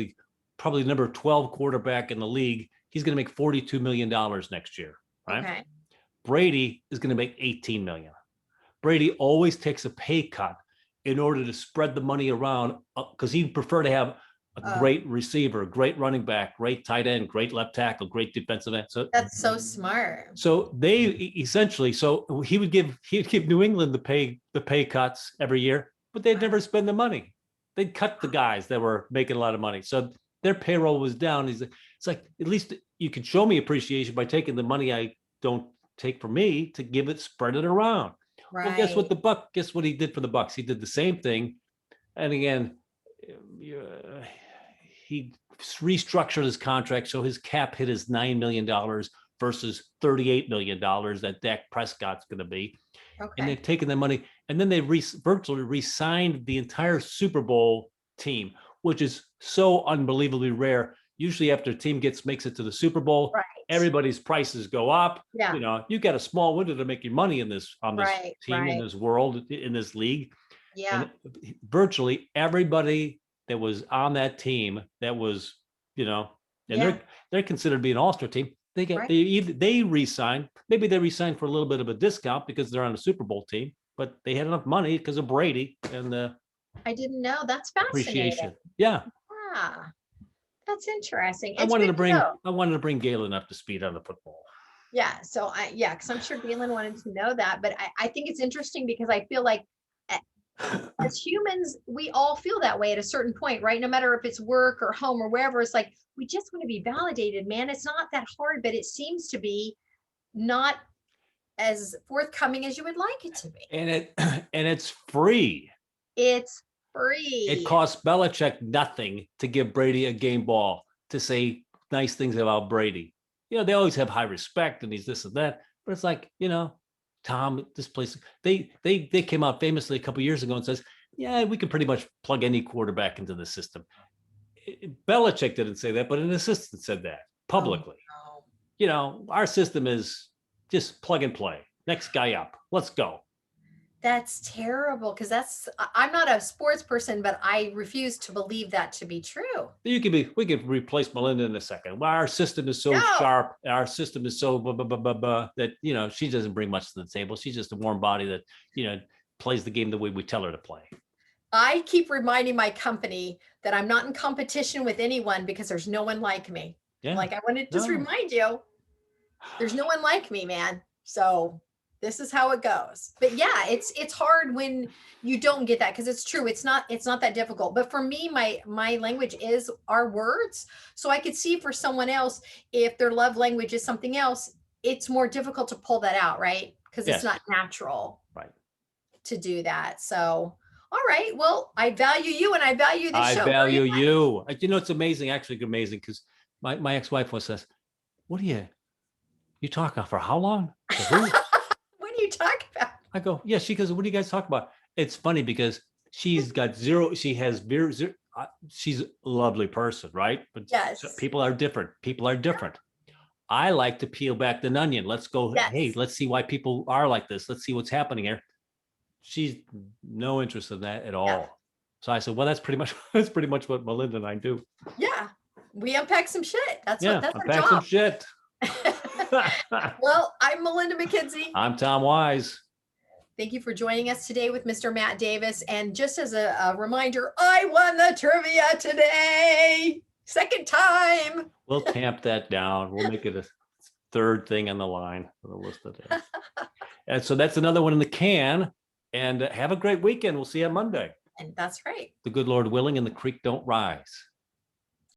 probably number 12 quarterback in the league. He's going to make $42 million next year, right? Okay. Brady is going to make $18 million. Brady always takes a pay cut in order to spread the money around because he'd prefer to have a great receiver, great running back, great tight end, great left tackle, great defensive end. So that's so smart. So they essentially, he would give New England the pay cuts every year, but they'd never spend the money. They'd cut the guys that were making a lot of money. So their payroll was down. It's like, at least you can show me appreciation by taking the money I don't take for me to spread it around. Right. Well, guess what he did for the Bucks? He did the same thing. And again, he restructured his contract. So his cap hit is $9 million versus $38 million that Dak Prescott's going to be. Okay. And they've taken the money and then they virtually re-signed the entire Super Bowl team, which is so unbelievably rare. Usually after a team makes it to the Super Bowl, right, everybody's prices go up. Yeah. You got a small window to make your money on this team, in this world, in this league. Yeah. And virtually everybody that was on that team that was, and they're considered to be an all-star team, They get Right. they re-signed. Maybe they re-signed for a little bit of a discount because they're on a Super Bowl team, but they had enough money because of Brady and the I didn't know. That's fascinating. appreciation. Yeah. Yeah, that's interesting. I It's wanted good to bring know. I wanted to bring Galen up to speed on the football. Yeah, so yeah, because I'm sure Galen wanted to know that, but I think it's interesting because I feel like as humans, we all feel that way at a certain point, right? No matter if it's work or home or wherever, it's like we just want to be validated, man. It's not that hard, but it seems to be not as forthcoming as you would like it to be. And it's free. It's It free. costs Belichick nothing to give Brady a game ball to say nice things about Brady. You know, they always have high respect and he's this and that, but it's like, you know, Tom, this place, they came out famously a couple of years ago and says, yeah, we can pretty much plug any quarterback into the system. Belichick didn't say that, but an assistant said that publicly. Oh, You know, our system is just plug and play. Next guy up. Let's go. That's terrible because I'm not a sports person, but I refuse to believe that to be true. We could replace Melinda in a second. Well, our system is so No. sharp. Our system is so that, you know, she doesn't bring much to the table. She's just a warm body that, you know, plays the game the way we tell her to play. I keep reminding my company that I'm not in competition with anyone because there's no one like me. Yeah. Like I want to just No. remind you, there's no one like me, man. So this is how it goes. But yeah, it's hard when you don't get that because it's true. It's not that difficult. But for me, my language is our words. So I could see for someone else, if their love language is something else, it's more difficult to pull that out, right? Because Yes. it's not natural Right. to do that. So all right. Well, I value you and I value this show. I value you. You know, it's amazing, actually amazing, because my ex-wife was says, what are you talking for how long? To who? What do you talk about? I go, yeah. She goes, what do you guys talk about? It's funny because she's got zero. She has zero. She's a lovely person, right? But Yes. people are different. People are different. I like to peel back the onion. Let's go. Yes. Hey, let's see why people are like this. Let's see what's happening here. She's no interest in that at all. Yeah. So I said, well, that's pretty much what Melinda and I do. Yeah. We unpack some shit. That's Yeah, our unpack job. some shit. Well, I'm Melinda McKinsey. I'm Tom Wise. Thank you for joining us today with Mr. Matt Davis. And just as a reminder, I won the trivia today. Second time. We'll tamp that down. We'll make it a third thing on the line for the list of days. And so that's another one in the can. And have a great weekend. We'll see you on Monday. And that's right. The good Lord willing and the creek don't rise.